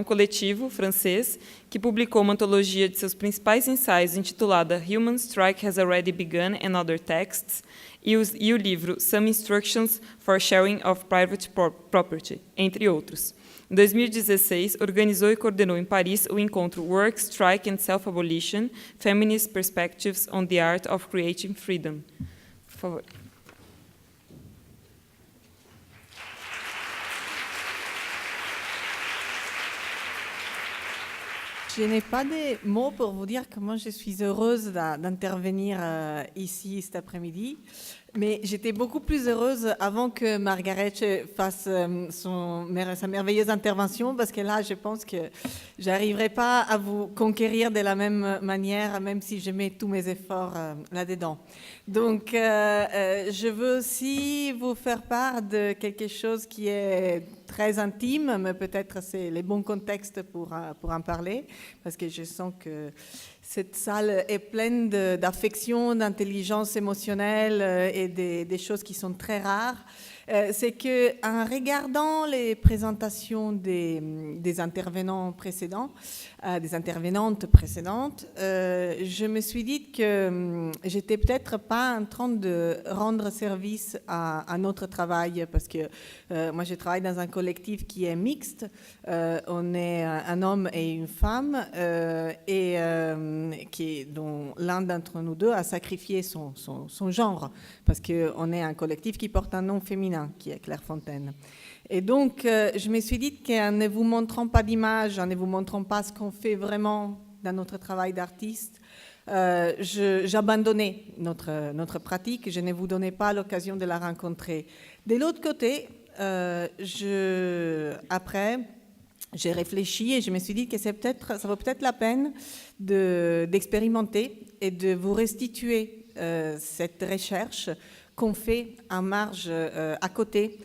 coletivo francês que publicou uma antologia de seus principais ensaios intitulada Human Strike Has Already Begun and Other Texts, e o livro Some Instructions for Sharing of Private Property, entre outros. Em 2016, organizou e coordenou em Paris o encontro Work, Strike and Self-Abolition, Feminist Perspectives on the Art of Creating Freedom. Por favor. Je n'ai pas de mots pour vous dire comment je suis heureuse d'intervenir ici cet après-midi, mais j'étais beaucoup plus heureuse avant que Margaret fasse sa merveilleuse intervention, parce que là, je pense que je n'arriverai pas à vous conquérir de la même manière, même si je mets tous mes efforts là-dedans. Donc, je veux aussi vous faire part de quelque chose qui est très intime, mais peut-être c'est le bon contexte pour en parler, parce que je sens que cette salle est pleine d'affection, d'intelligence émotionnelle et des choses qui sont très rares. C'est qu'en regardant les présentations des intervenants précédents, des intervenantes précédentes, je me suis dit que j'étais peut-être pas en train de rendre service à notre travail, parce que moi je travaille dans un collectif qui est mixte, on est un homme et une femme, dont l'un d'entre nous deux a sacrifié son genre, parce qu'on est un collectif qui porte un nom féminin, qui est Clairefontaine. Et donc, je me suis dit qu'en ne vous montrant pas d'image, en ne vous montrant pas ce qu'on fait vraiment dans notre travail d'artiste, j'abandonnais notre pratique, je ne vous donnais pas l'occasion de la rencontrer. De l'autre côté, après, j'ai réfléchi et je me suis dit que ça vaut peut-être la peine d'expérimenter et de vous restituer cette recherche qu'on fait en marge, à côté,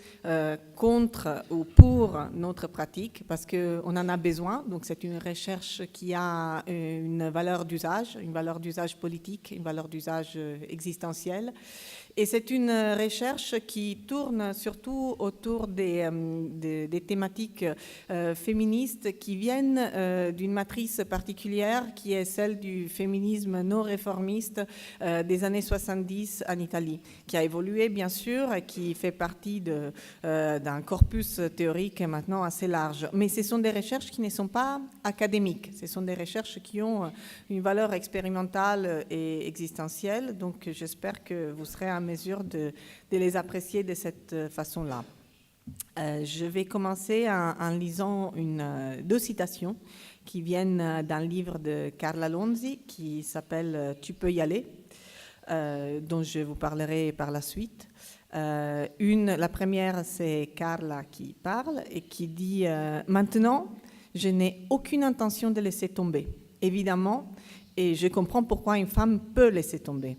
contre ou pour notre pratique, parce qu'on en a besoin. Donc c'est une recherche qui a une valeur d'usage politique, une valeur d'usage existentiel. Et c'est une recherche qui tourne surtout autour des thématiques féministes qui viennent d'une matrice particulière qui est celle du féminisme non réformiste des années 70 en Italie, qui a évolué bien sûr et qui fait partie d'un corpus théorique maintenant assez large. Mais ce sont des recherches qui ne sont pas académiques, ce sont des recherches qui ont une valeur expérimentale et existentielle, donc j'espère que vous serez en mesure de les apprécier de cette façon-là. Je vais commencer en lisant 2 citations qui viennent d'un livre de Carla Lonzi qui s'appelle « Tu peux y aller », dont je vous parlerai par la suite. La première, c'est Carla qui parle et qui dit « Maintenant, je n'ai aucune intention de laisser tomber, évidemment, et je comprends pourquoi une femme peut laisser tomber.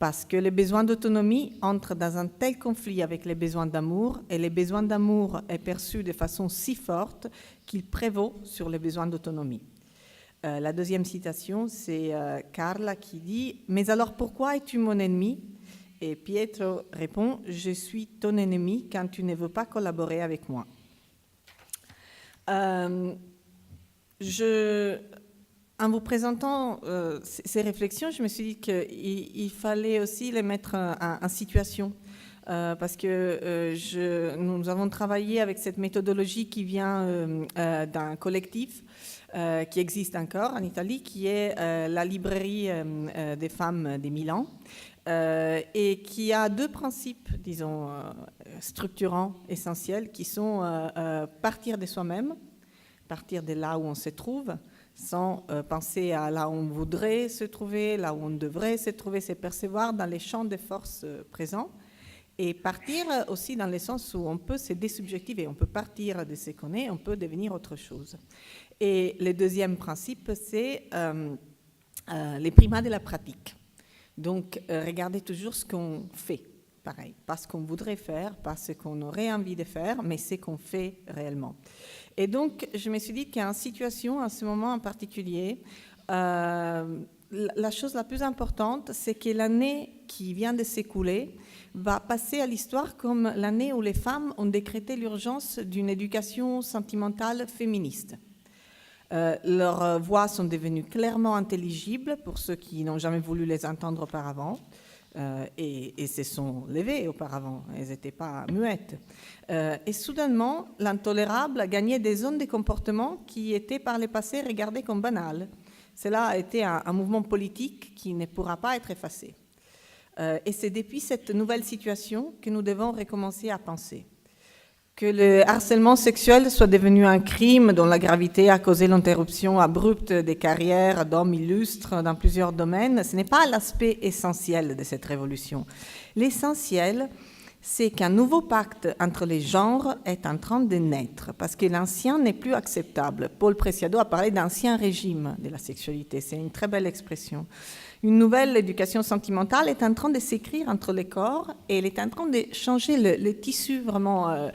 parce que les besoins d'autonomie entrent dans un tel conflit avec les besoins d'amour, et les besoins d'amour est perçu de façon si forte qu'il prévaut sur les besoins d'autonomie. La deuxième citation, c'est Carla qui dit « Mais alors pourquoi es-tu mon ennemi ?» Et Pietro répond « Je suis ton ennemi quand tu ne veux pas collaborer avec moi. » En vous présentant ces réflexions, je me suis dit qu'il fallait aussi les mettre en situation. Parce que nous avons travaillé avec cette méthodologie qui vient d'un collectif qui existe encore en Italie, qui est la librairie des femmes des Milan, et qui a deux principes, disons, structurants, essentiels, qui sont partir de soi-même, partir de là où on se trouve, sans penser à là où on voudrait se trouver, là où on devrait se trouver, se percevoir dans les champs de force présents, et partir aussi dans le sens où on peut se désubjectiver, on peut partir de ce qu'on est, on peut devenir autre chose. Et le deuxième principe, c'est les primats de la pratique. Donc, regardez toujours ce qu'on fait, pareil, pas ce qu'on voudrait faire, pas ce qu'on aurait envie de faire, mais ce qu'on fait réellement. Et donc, je me suis dit qu'en situation, à ce moment en particulier, la chose la plus importante, c'est que l'année qui vient de s'écouler va passer à l'histoire comme l'année où les femmes ont décrété l'urgence d'une éducation sentimentale féministe. Leurs voix sont devenues clairement intelligibles pour ceux qui n'ont jamais voulu les entendre auparavant. Et se sont levées auparavant, elles n'étaient pas muettes. Et soudainement, l'intolérable a gagné des zones de comportement qui étaient par le passé regardées comme banales. Cela a été un mouvement politique qui ne pourra pas être effacé. Et c'est depuis cette nouvelle situation que nous devons recommencer à penser. Que le harcèlement sexuel soit devenu un crime dont la gravité a causé l'interruption abrupte des carrières d'hommes illustres dans plusieurs domaines, ce n'est pas l'aspect essentiel de cette révolution. L'essentiel, c'est qu'un nouveau pacte entre les genres est en train de naître, parce que l'ancien n'est plus acceptable. Paul Preciado a parlé d'ancien régime de la sexualité, c'est une très belle expression. Une nouvelle éducation sentimentale est en train de s'écrire entre les corps et elle est en train de changer le tissu vraiment,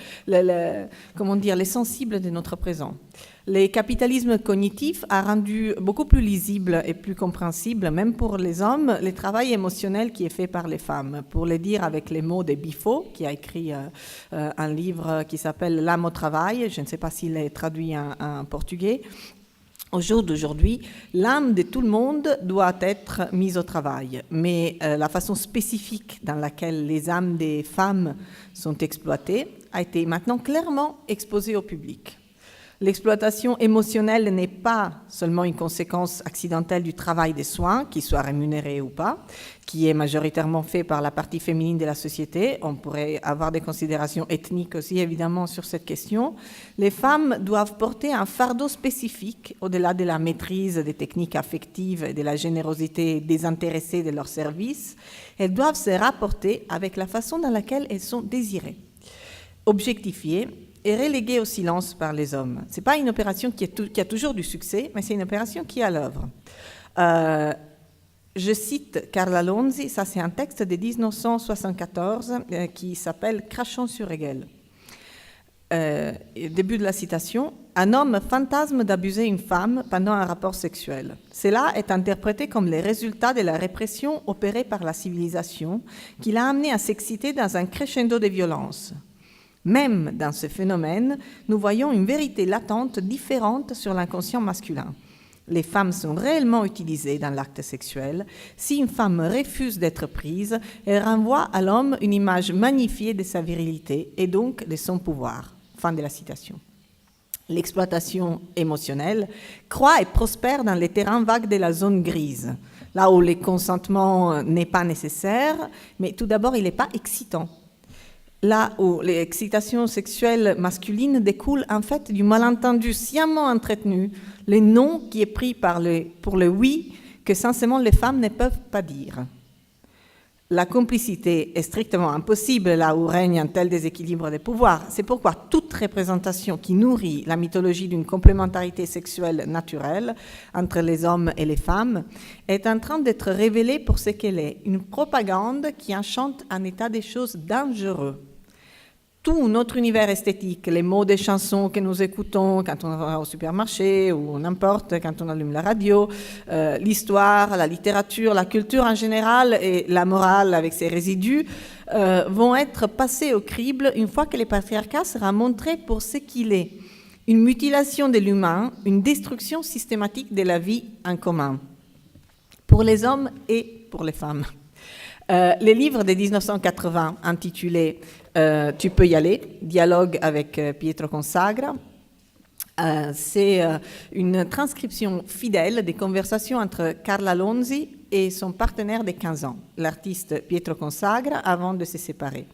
comment dire, les sensibles de notre présent. Le capitalisme cognitif a rendu beaucoup plus lisible et plus compréhensible, même pour les hommes, le travail émotionnel qui est fait par les femmes. Pour le dire avec les mots de Bifo, qui a écrit un livre qui s'appelle « L'âme au travail », je ne sais pas s'il est traduit en portugais. Au jour d'aujourd'hui, l'âme de tout le monde doit être mise au travail, mais la façon spécifique dans laquelle les âmes des femmes sont exploitées a été maintenant clairement exposée au public. L'exploitation émotionnelle n'est pas seulement une conséquence accidentelle du travail des soins, qu'il soit rémunéré ou pas, qui est majoritairement fait par la partie féminine de la société. On pourrait avoir des considérations ethniques aussi, évidemment, sur cette question. Les femmes doivent porter un fardeau spécifique, au-delà de la maîtrise des techniques affectives et de la générosité désintéressée de leurs services. Elles doivent se rapporter avec la façon dans laquelle elles sont désirées, objectifiées, et reléguée au silence par les hommes. Ce n'est pas une opération qui a toujours du succès, mais c'est une opération qui est à l'œuvre. Je cite Carla Lonzi, ça c'est un texte de 1974 qui s'appelle « Crachons sur Hegel ». Début de la citation, « Un homme fantasme d'abuser une femme pendant un rapport sexuel. Cela est interprété comme le résultat de la répression opérée par la civilisation qui l'a amené à s'exciter dans un crescendo de violence. Même dans ce phénomène, nous voyons une vérité latente différente sur l'inconscient masculin. Les femmes sont réellement utilisées dans l'acte sexuel. Si une femme refuse d'être prise, elle renvoie à l'homme une image magnifiée de sa virilité et donc de son pouvoir. » Fin de la citation. L'exploitation émotionnelle croît et prospère dans les terrains vagues de la zone grise, là où le consentement n'est pas nécessaire, mais tout d'abord, il n'est pas excitant. Là où l'excitation sexuelle masculine découle en fait du malentendu sciemment entretenu, le non qui est pris pour le oui que sensément les femmes ne peuvent pas dire. La complicité est strictement impossible là où règne un tel déséquilibre des pouvoirs. C'est pourquoi toute représentation qui nourrit la mythologie d'une complémentarité sexuelle naturelle entre les hommes et les femmes est en train d'être révélée pour ce qu'elle est, une propagande qui enchante un état des choses dangereux. Tout notre univers esthétique, les mots des chansons que nous écoutons quand on va au supermarché ou n'importe, quand on allume la radio, l'histoire, la littérature, la culture en général et la morale avec ses résidus vont être passés au crible une fois que le patriarcat sera montré pour ce qu'il est. Une mutilation de l'humain, une destruction systématique de la vie en commun, pour les hommes et pour les femmes. Les livres de 1980 intitulés Tu peux y aller, dialogue avec Pietro Consagra, c'est une transcription fidèle des conversations entre Carla Lonzi et son partenaire de 15 ans, l'artiste Pietro Consagra, avant de se séparer.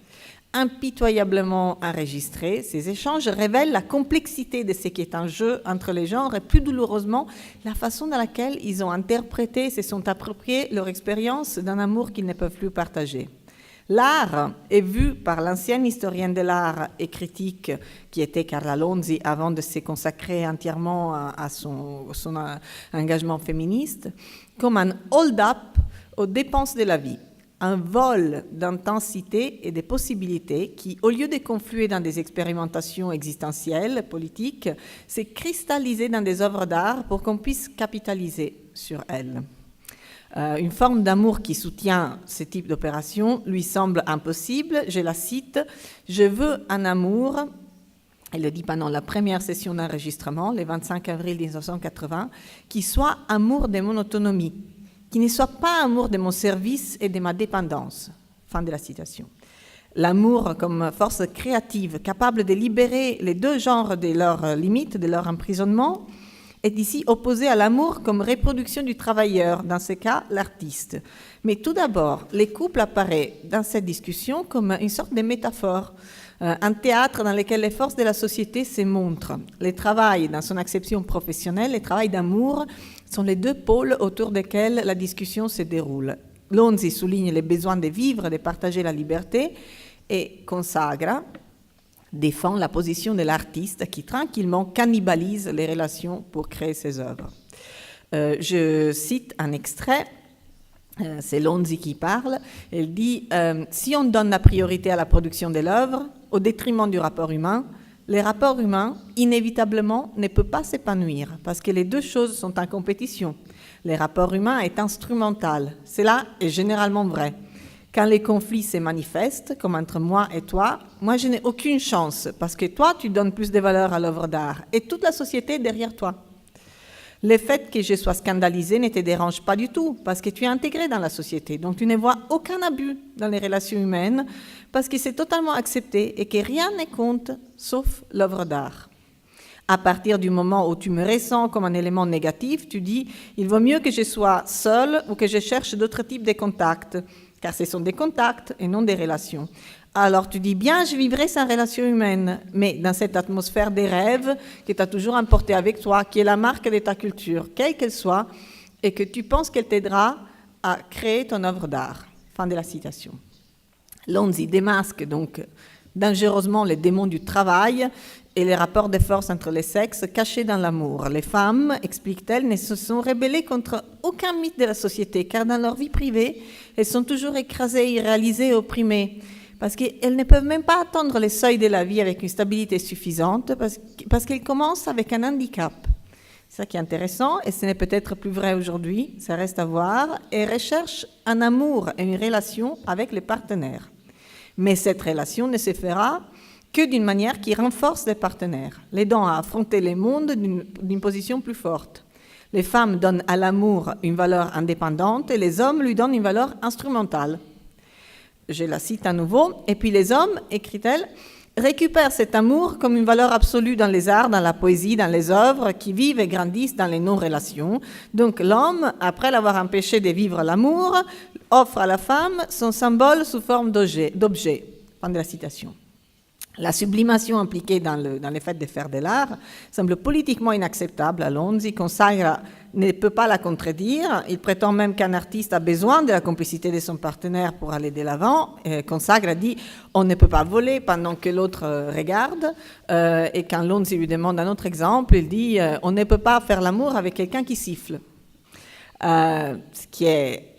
Impitoyablement enregistrés, ces échanges révèlent la complexité de ce qui est en jeu entre les genres et plus douloureusement la façon dans laquelle ils ont interprété et se sont appropriés leur expérience d'un amour qu'ils ne peuvent plus partager. L'art est vu par l'ancienne historienne de l'art et critique qui était Carla Lonzi avant de se consacrer entièrement à son engagement féministe comme un hold-up aux dépenses de la vie. Un vol d'intensité et de possibilités qui, au lieu de confluer dans des expérimentations existentielles, politiques, s'est cristallisé dans des œuvres d'art pour qu'on puisse capitaliser sur elles. Une forme d'amour qui soutient ce type d'opération lui semble impossible. Je la cite, « Je veux un amour », elle le dit pendant la première session d'enregistrement, le 25 avril 1980, « qui soit amour de mon autonomie ». Qui ne soit pas amour de mon service et de ma dépendance. Fin de la citation. L'amour comme force créative, capable de libérer les deux genres de leurs limites, de leur emprisonnement, est ici opposé à l'amour comme reproduction du travailleur, dans ce cas l'artiste. Mais tout d'abord, les couples apparaissent dans cette discussion comme une sorte de métaphore, un théâtre dans lequel les forces de la société se montrent. Le travail, dans son acception professionnelle, le travail d'amour, sont les deux pôles autour desquels la discussion se déroule. Lonzi souligne les besoins de vivre, de partager la liberté, et Consagra défend la position de l'artiste qui tranquillement cannibalise les relations pour créer ses œuvres. Je cite un extrait, c'est Lonzi qui parle, elle dit « Si on donne la priorité à la production de l'œuvre, au détriment du rapport humain, le rapport humain, inévitablement, ne peut pas s'épanouir parce que les deux choses sont en compétition. Le rapport humain est instrumental. Cela est généralement vrai. Quand les conflits se manifestent, comme entre moi et toi, moi je n'ai aucune chance parce que toi, tu donnes plus de valeur à l'œuvre d'art et toute la société est derrière toi. Le fait que je sois scandalisée ne te dérange pas du tout parce que tu es intégré dans la société. Donc tu ne vois aucun abus dans les relations humaines parce que c'est totalement accepté et que rien ne compte sauf l'œuvre d'art. À partir du moment où tu me ressens comme un élément négatif, tu dis « il vaut mieux que je sois seule ou que je cherche d'autres types de contacts » car ce sont des contacts et non des relations. Alors tu dis bien, je vivrai sans relation humaine, mais dans cette atmosphère des rêves que tu as toujours emporté avec toi, qui est la marque de ta culture, quelle qu'elle soit, et que tu penses qu'elle t'aidera à créer ton œuvre d'art. Fin de la citation. Lonzi démasque donc dangereusement les démons du travail et les rapports de force entre les sexes cachés dans l'amour. Les femmes, explique-t-elle, ne se sont rebellées contre aucun mythe de la société, car dans leur vie privée, elles sont toujours écrasées, irréalisées et opprimées. Parce qu'elles ne peuvent même pas atteindre les seuils de la vie avec une stabilité suffisante, parce qu'elles commencent avec un handicap. C'est ça qui est intéressant, et ce n'est peut-être plus vrai aujourd'hui, ça reste à voir, et recherchent un amour et une relation avec les partenaires. Mais cette relation ne se fera que d'une manière qui renforce les partenaires, l'aidant à affronter le monde d'une position plus forte. Les femmes donnent à l'amour une valeur indépendante et les hommes lui donnent une valeur instrumentale. Je la cite à nouveau. Et puis les hommes, écrit-elle, récupèrent cet amour comme une valeur absolue dans les arts, dans la poésie, dans les œuvres qui vivent et grandissent dans les non-relations. Donc l'homme, après l'avoir empêché de vivre l'amour, offre à la femme son symbole sous forme d'objet. Fin de la citation. La sublimation impliquée dans le fait de faire de l'art semble politiquement inacceptable à Lonzi. Consagra ne peut pas la contredire. Il prétend même qu'un artiste a besoin de la complicité de son partenaire pour aller de l'avant. Consagra dit « on ne peut pas voler pendant que l'autre regarde ». Et quand Lonzi lui demande un autre exemple, il dit « on ne peut pas faire l'amour avec quelqu'un qui siffle ». Ce qui est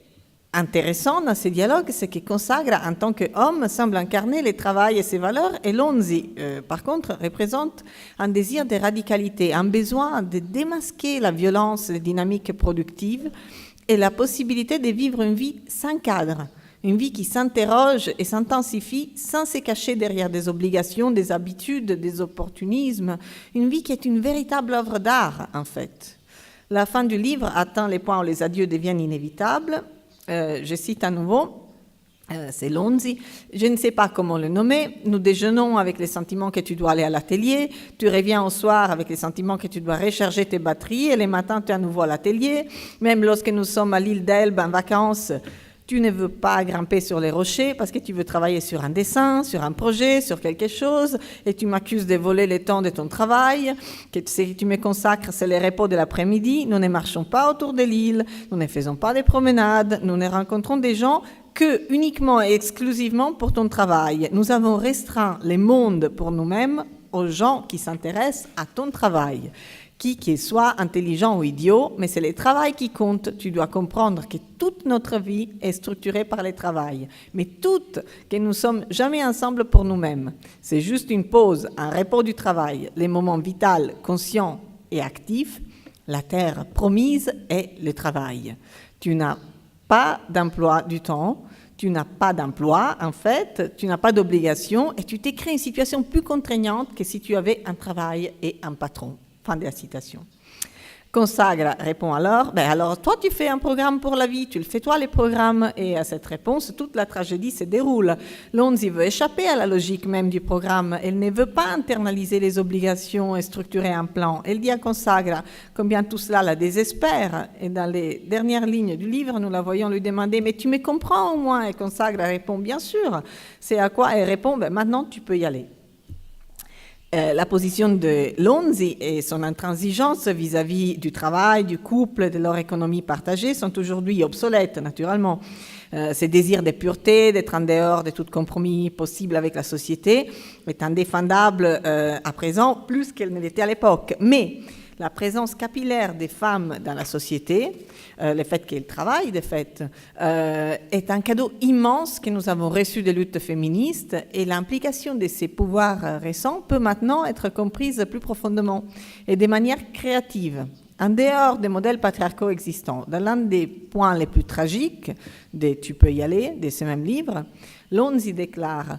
intéressant dans ces dialogues, c'est que Consagra, en tant qu'homme, semble incarner le travail et ses valeurs, et Lonzi, par contre, représente un désir de radicalité, un besoin de démasquer la violence des dynamiques productives et la possibilité de vivre une vie sans cadre, une vie qui s'interroge et s'intensifie sans se cacher derrière des obligations, des habitudes, des opportunismes, une vie qui est une véritable œuvre d'art, en fait. La fin du livre atteint les points où les adieux deviennent inévitables. Je cite à nouveau, c'est Lonzi, « Je ne sais pas comment le nommer, nous déjeunons avec les sentiments que tu dois aller à l'atelier, tu reviens au soir avec les sentiments que tu dois recharger tes batteries, et les matins tu es à nouveau à l'atelier, même lorsque nous sommes à l'île d'Elbe en vacances, tu ne veux pas grimper sur les rochers parce que tu veux travailler sur un dessin, sur un projet, sur quelque chose, et tu m'accuses de voler le temps de ton travail, que tu me consacres, c'est les repos de l'après-midi, nous ne marchons pas autour de l'île, nous ne faisons pas de promenades, nous ne rencontrons des gens que uniquement et exclusivement pour ton travail. Nous avons restreint le monde pour nous-mêmes aux gens qui s'intéressent à ton travail. Qui qu'il soit, intelligent ou idiot, mais c'est le travail qui compte. Tu dois comprendre que toute notre vie est structurée par le travail, mais toute, que nous sommes jamais ensemble pour nous-mêmes. C'est juste une pause, un repos du travail, les moments vitaux, conscients et actifs. La terre promise est le travail. Tu n'as pas d'emploi du temps, tu n'as pas d'emploi, en fait, tu n'as pas d'obligation, et tu t'es créé une situation plus contraignante que si tu avais un travail et un patron. Fin de la citation. Consagra répond alors, alors toi tu fais un programme pour la vie, tu le fais toi les programmes, et à cette réponse, toute la tragédie se déroule. Lonzi veut échapper à la logique même du programme, elle ne veut pas internaliser les obligations et structurer un plan. Elle dit à Consagra combien tout cela la désespère, et dans les dernières lignes du livre, nous la voyons lui demander, mais tu me comprends au moins? Et Consagra répond, bien sûr. C'est à quoi elle répond, maintenant tu peux y aller. La position de Lonzi et son intransigeance vis-à-vis du travail, du couple, de leur économie partagée sont aujourd'hui obsolètes, naturellement. Ces désirs de pureté, d'être en dehors de tout compromis possible avec la société, est indéfendable à présent, plus qu'elle ne l'était à l'époque. Mais la présence capillaire des femmes dans la société, le fait qu'elles travaillent, de fait, est un cadeau immense que nous avons reçu des luttes féministes, et l'implication de ces pouvoirs récents peut maintenant être comprise plus profondément et de manière créative. En dehors des modèles patriarcaux existants, dans l'un des points les plus tragiques de « Tu peux y aller » de ce même livre, Lonzi déclare,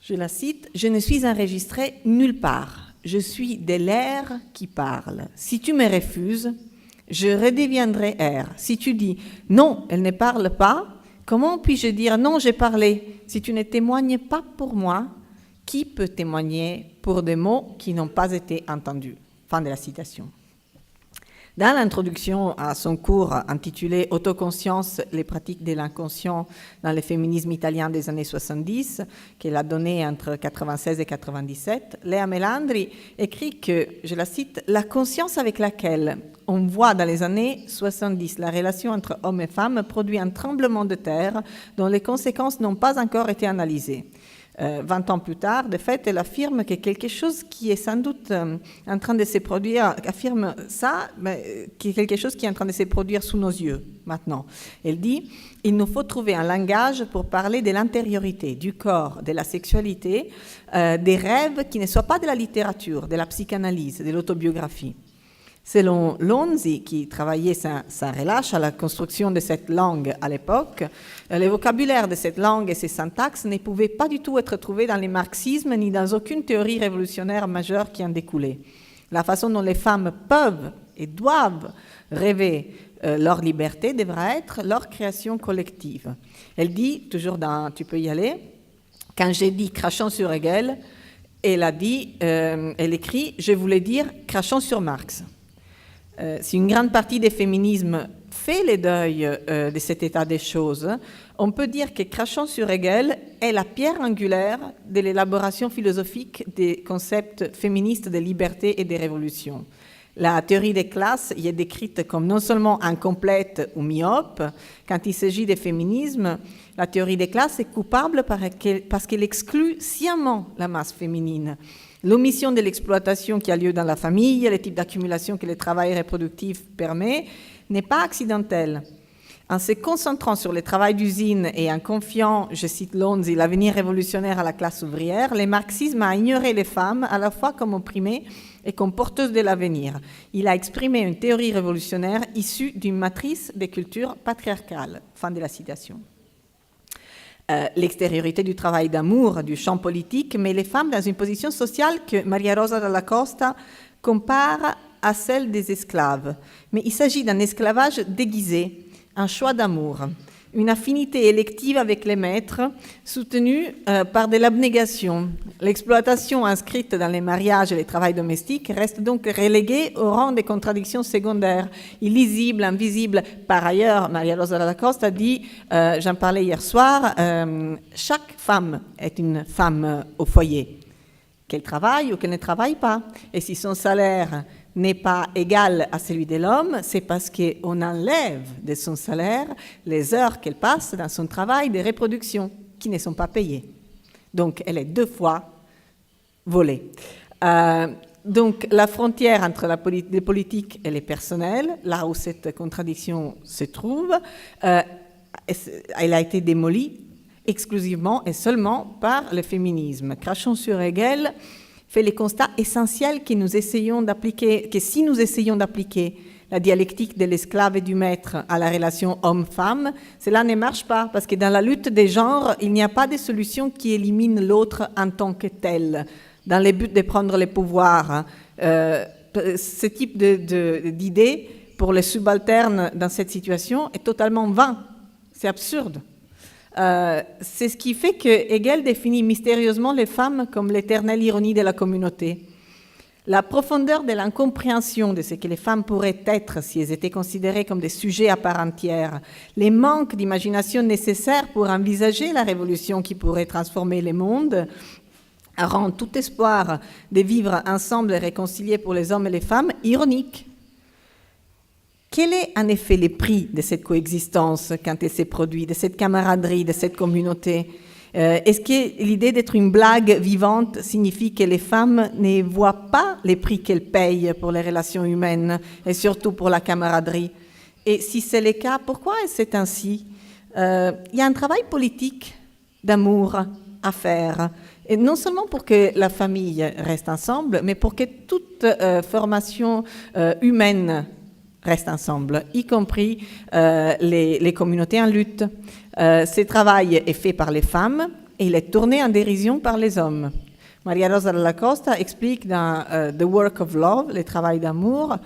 je la cite, « Je ne suis enregistrée nulle part. Je suis de l'air qui parle. Si tu me refuses, je redeviendrai air. Si tu dis non, elle ne parle pas, comment puis-je dire non, j'ai parlé? Si tu ne témoignes pas pour moi, qui peut témoigner pour des mots qui n'ont pas été entendus ?» Fin de la citation. Dans l'introduction à son cours intitulé « Autoconscience, les pratiques de l'inconscient dans le féminisme italien des années 70 », qu'elle a donné entre 1996 et 1997, Lea Melandri écrit que, je la cite, « La conscience avec laquelle on voit dans les années 70 la relation entre hommes et femmes produit un tremblement de terre dont les conséquences n'ont pas encore été analysées. » 20 ans plus tard, de fait, elle affirme que quelque chose qui est sans doute en train de se produire, affirme ça, mais quelque chose qui est en train de se produire sous nos yeux maintenant. Elle dit, il nous faut trouver un langage pour parler de l'intériorité, du corps, de la sexualité, des rêves qui ne soient pas de la littérature, de la psychanalyse, de l'autobiographie. Selon Lonzi, qui travaillait sans relâche à la construction de cette langue à l'époque, le vocabulaire de cette langue et ses syntaxes ne pouvaient pas du tout être trouvés dans les marxismes ni dans aucune théorie révolutionnaire majeure qui en découlait. La façon dont les femmes peuvent et doivent rêver leur liberté devra être leur création collective. Elle dit, toujours dans « Tu peux y aller », quand j'ai dit « crachons sur Hegel », elle a dit, elle écrit « Je voulais dire crachons sur Marx ». Si une grande partie des féminismes fait le deuil de cet état des choses, On peut dire que Crachon sur Hegel est la pierre angulaire de l'élaboration philosophique des concepts féministes de liberté et de révolution. La théorie des classes y est décrite comme non seulement incomplète ou myope. Quand il s'agit de féminisme, la théorie des classes est coupable parce qu'elle exclut sciemment la masse féminine. L'omission de l'exploitation qui a lieu dans la famille, le type d'accumulation que le travail reproductif permet, n'est pas accidentelle. En se concentrant sur le travail d'usine et en confiant, je cite Lonzi, l'avenir révolutionnaire à la classe ouvrière, le marxisme a ignoré les femmes à la fois comme opprimées et comme porteuses de l'avenir. Il a exprimé une théorie révolutionnaire issue d'une matrice des cultures patriarcales. Fin de la citation. L'extériorité du travail d'amour, du champ politique, met les femmes dans une position sociale que Maria Rosa Dalla Costa compare à celle des esclaves. Mais il s'agit d'un esclavage déguisé, un choix d'amour, une affinité élective avec les maîtres soutenue par de l'abnégation. L'exploitation inscrite dans les mariages et les travails domestiques reste donc reléguée au rang des contradictions secondaires, illisibles, invisibles. Par ailleurs, Maria Rosa Dalla Costa dit, j'en parlais hier soir, chaque femme est une femme au foyer, qu'elle travaille ou qu'elle ne travaille pas. Et si son salaire n'est pas égal à celui de l'homme, c'est parce qu'on enlève de son salaire les heures qu'elle passe dans son travail de reproduction, qui ne sont pas payées. Donc, elle est 2 fois volée. Donc, la frontière entre les politiques et les personnels, là où cette contradiction se trouve, elle a été démolie exclusivement et seulement par le féminisme. Crachon sur Hegel fait les constats essentiels que nous essayons d'appliquer, que si nous essayons d'appliquer la dialectique de l'esclave et du maître à la relation homme-femme, cela ne marche pas, parce que dans la lutte des genres, il n'y a pas de solution qui élimine l'autre en tant que tel, dans le but de prendre le pouvoir. Ce type d'idée, pour les subalternes dans cette situation, est totalement vain. C'est absurde. C'est ce qui fait que Hegel définit mystérieusement les femmes comme l'éternelle ironie de la communauté. La profondeur de l'incompréhension de ce que les femmes pourraient être si elles étaient considérées comme des sujets à part entière, les manques d'imagination nécessaires pour envisager la révolution qui pourrait transformer le monde, rend tout espoir de vivre ensemble et réconciliés pour les hommes et les femmes ironique. Quel est en effet le prix de cette coexistence quand elle s'est produite, de cette camaraderie, de cette communauté? Est-ce que l'idée d'être une blague vivante signifie que les femmes ne voient pas les prix qu'elles payent pour les relations humaines et surtout pour la camaraderie? Et si c'est le cas, pourquoi c'est ainsi? Il y a un travail politique d'amour à faire, et non seulement pour que la famille reste ensemble, mais pour que toute formation humaine reste ensemble, y compris les communautés en lutte. Ce travail est fait par les femmes et il est tourné en dérision par les hommes. Maria Rosa Dalla Costa explique dans The Work of Love, le travail d'amour,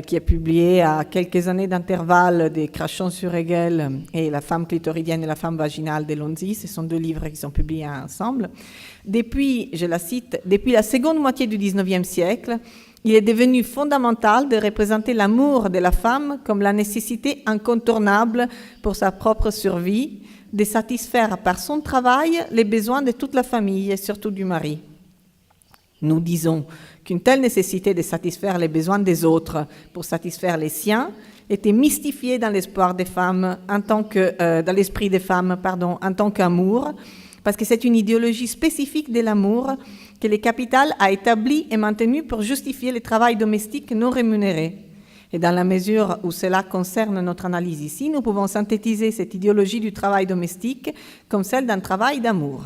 qui est publié à quelques années d'intervalle de Crachon sur Hegel et La femme clitoridienne et la femme vaginale de Lonzi. Ce sont 2 livres qui sont publiés ensemble. Depuis, je la cite, depuis la seconde moitié du XIXe siècle, il est devenu fondamental de représenter l'amour de la femme comme la nécessité incontournable pour sa propre survie, de satisfaire par son travail les besoins de toute la famille et surtout du mari. Nous disons qu'une telle nécessité de satisfaire les besoins des autres pour satisfaire les siens était mystifiée dans l'espoir des femmes dans l'esprit des femmes, en tant qu'amour, parce que c'est une idéologie spécifique de l'amour que le capital a établi et maintenu pour justifier le travail domestique non rémunéré. Et dans la mesure où cela concerne notre analyse ici, nous pouvons synthétiser cette idéologie du travail domestique comme celle d'un travail d'amour.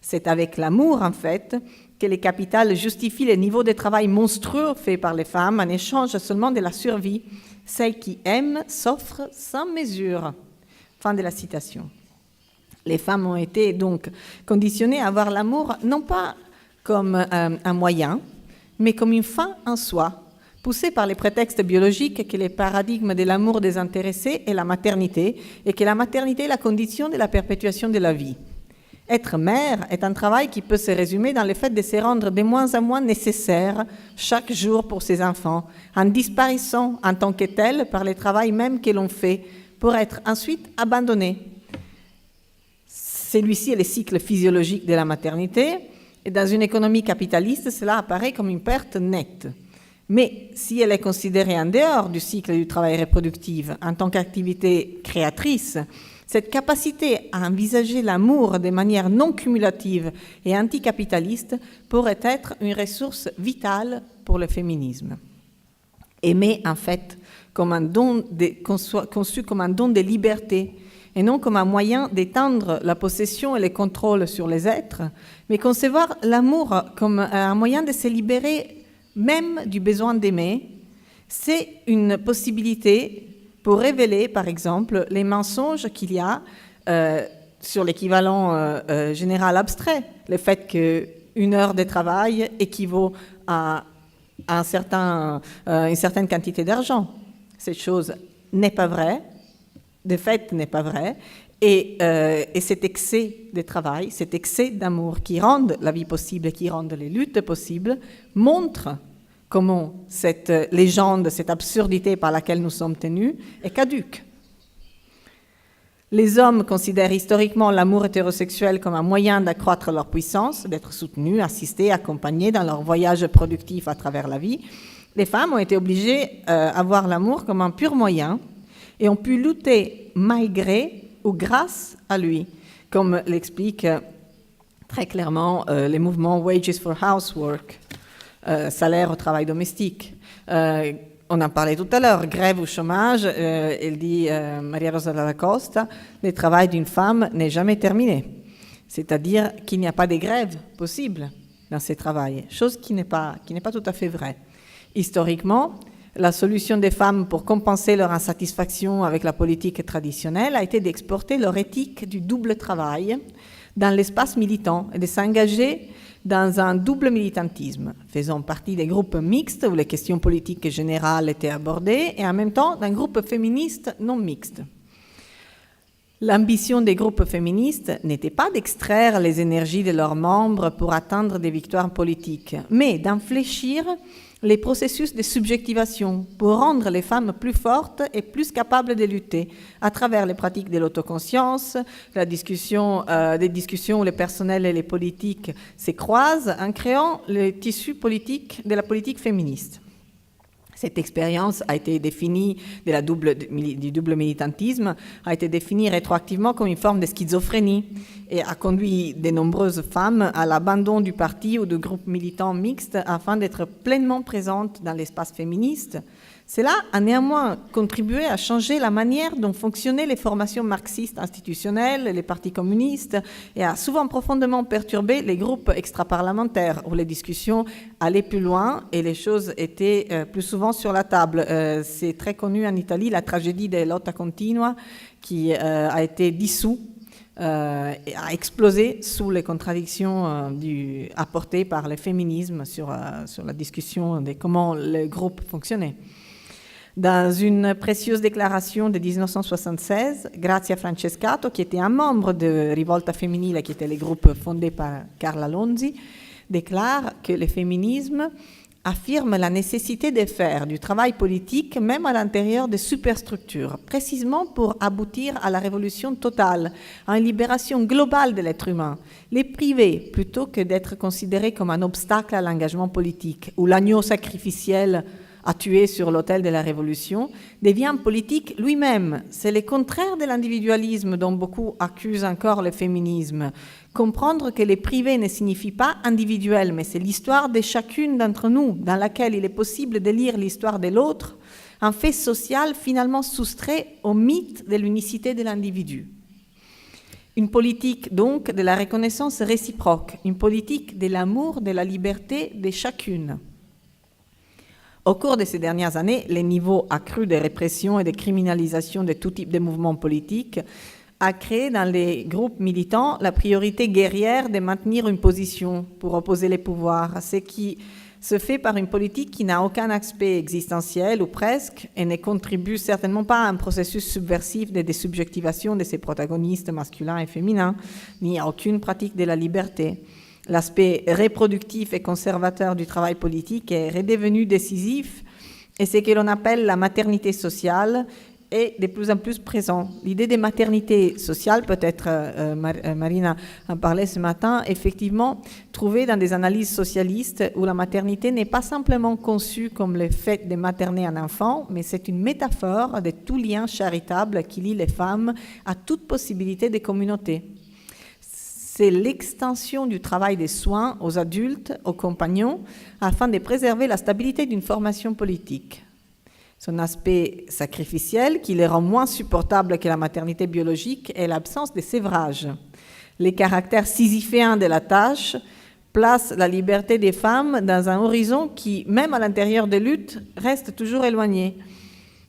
C'est avec l'amour, en fait, que le capital justifie les niveaux de travail monstrueux faits par les femmes en échange seulement de la survie. Celles qui aiment s'offrent sans mesure. Fin de la citation. Les femmes ont été donc conditionnées à voir l'amour non pas comme un moyen, mais comme une fin en soi, poussée par les prétextes biologiques que les paradigmes de l'amour désintéressé est la maternité, et que la maternité est la condition de la perpétuation de la vie. Être mère est un travail qui peut se résumer dans le fait de se rendre de moins en moins nécessaire chaque jour pour ses enfants, en disparaissant en tant que tel par le travail même que l'on fait, pour être ensuite abandonné. Celui-ci est le cycle physiologique de la maternité, et dans une économie capitaliste, cela apparaît comme une perte nette. Mais si elle est considérée en dehors du cycle du travail reproductif en tant qu'activité créatrice, cette capacité à envisager l'amour de manière non cumulative et anticapitaliste pourrait être une ressource vitale pour le féminisme. Aimer, en fait, conçu comme un don de liberté, et non comme un moyen d'étendre la possession et le contrôle sur les êtres, mais concevoir l'amour comme un moyen de se libérer même du besoin d'aimer, c'est une possibilité pour révéler, par exemple, les mensonges qu'il y a sur l'équivalent général abstrait, le fait qu'une heure de travail équivaut à une certaine quantité d'argent. Cette chose n'est pas vraie, de fait n'est pas vraie, et cet excès de travail, cet excès d'amour qui rend la vie possible, qui rend les luttes possibles, montre comment cette légende, cette absurdité par laquelle nous sommes tenus est caduque. Les hommes considèrent historiquement l'amour hétérosexuel comme un moyen d'accroître leur puissance, d'être soutenus, assistés, accompagnés dans leur voyage productif à travers la vie. Les femmes ont été obligées à voir l'amour comme un pur moyen et ont pu lutter malgré ou grâce à lui, comme l'explique très clairement les mouvements Wages for Housework, salaire au travail domestique. On en parlait tout à l'heure, grève ou chômage, elle dit Maria Rosa Dalla Costa, le travail d'une femme n'est jamais terminé. C'est-à-dire qu'il n'y a pas de grève possible dans ces travails, chose qui n'est pas tout à fait vraie. Historiquement, la solution des femmes pour compenser leur insatisfaction avec la politique traditionnelle a été d'exporter leur éthique du double travail dans l'espace militant et de s'engager dans un double militantisme, faisant partie des groupes mixtes où les questions politiques générales étaient abordées et en même temps d'un groupe féministe non mixte. L'ambition des groupes féministes n'était pas d'extraire les énergies de leurs membres pour atteindre des victoires politiques, mais d'infléchir les processus de subjectivation pour rendre les femmes plus fortes et plus capables de lutter à travers les pratiques de l'autoconscience, des discussions où le personnel et les politiques se croisent en créant le tissu politique de la politique féministe. Cette expérience a été définie du double militantisme, a été définie rétroactivement comme une forme de schizophrénie et a conduit de nombreuses femmes à l'abandon du parti ou de groupes militants mixtes afin d'être pleinement présentes dans l'espace féministe. Cela a néanmoins contribué à changer la manière dont fonctionnaient les formations marxistes institutionnelles, les partis communistes, et a souvent profondément perturbé les groupes extraparlementaires où les discussions allaient plus loin et les choses étaient plus souvent sur la table. C'est très connu en Italie, la tragédie de Lotta Continua, qui a été dissous et a explosé sous les contradictions apportées par le féminisme sur la discussion de comment le groupe fonctionnait. Dans une précieuse déclaration de 1976, Grazia Francescato, qui était un membre de Rivolta Femminile, qui était le groupe fondé par Carla Lonzi, déclare que le féminisme affirme la nécessité de faire du travail politique même à l'intérieur des superstructures, précisément pour aboutir à la révolution totale, à une libération globale de l'être humain. Les privés, plutôt que d'être considérés comme un obstacle à l'engagement politique ou l'agneau sacrificiel à tuer sur l'autel de la révolution, devient politique lui-même. C'est le contraire de l'individualisme dont beaucoup accusent encore le féminisme. Comprendre que les privés ne signifie pas individuel, mais c'est l'histoire de chacune d'entre nous, dans laquelle il est possible de lire l'histoire de l'autre, un fait social finalement soustrait au mythe de l'unicité de l'individu. Une politique donc de la reconnaissance réciproque, une politique de l'amour, de la liberté de chacune. Au cours de ces dernières années, les niveaux accrus de répression et de criminalisation de tout type de mouvements politiques a créé dans les groupes militants la priorité guerrière de maintenir une position pour opposer les pouvoirs, ce qui se fait par une politique qui n'a aucun aspect existentiel ou presque et ne contribue certainement pas à un processus subversif de désubjectivation de ses protagonistes masculins et féminins, ni à aucune pratique de la liberté. L'aspect reproductif et conservateur du travail politique est redevenu décisif et ce que l'on appelle la maternité sociale est de plus en plus présent. L'idée des maternités sociales, peut-être Marina en parlait ce matin, effectivement, trouvée dans des analyses socialistes où la maternité n'est pas simplement conçue comme le fait de materner un enfant, mais c'est une métaphore de tout lien charitable qui lie les femmes à toute possibilité de communauté. C'est l'extension du travail des soins aux adultes, aux compagnons, afin de préserver la stabilité d'une formation politique. Son aspect sacrificiel, qui les rend moins supportables que la maternité biologique, est l'absence de sévrage. Les caractères sisyphéens de la tâche placent la liberté des femmes dans un horizon qui, même à l'intérieur des luttes, reste toujours éloigné.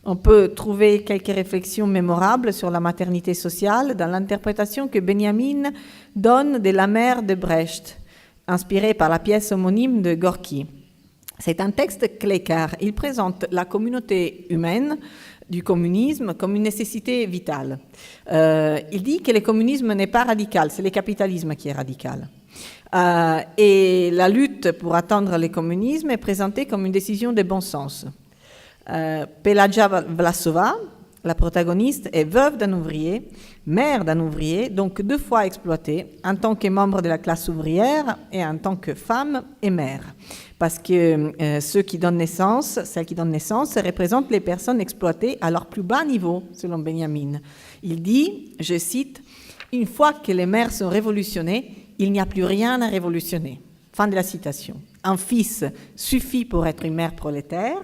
On peut trouver quelques réflexions mémorables sur la maternité sociale dans l'interprétation que Benjamin donne de La mère de Brecht, inspirée par la pièce homonyme de Gorky. C'est un texte clé car il présente la communauté humaine du communisme comme une nécessité vitale. Il dit que le communisme n'est pas radical, c'est le capitalisme qui est radical. Et la lutte pour atteindre le communisme est présentée comme une décision de bon sens. Pelagia Vlasova, la protagoniste, est veuve d'un ouvrier, mère d'un ouvrier, donc 2 fois exploitée, en tant que membre de la classe ouvrière et en tant que femme et mère. Parce que celles qui donnent naissance, représentent les personnes exploitées à leur plus bas niveau, selon Benjamin. Il dit, je cite, « Une fois que les mères sont révolutionnées, il n'y a plus rien à révolutionner. » Fin de la citation. Un fils suffit pour être une mère prolétaire,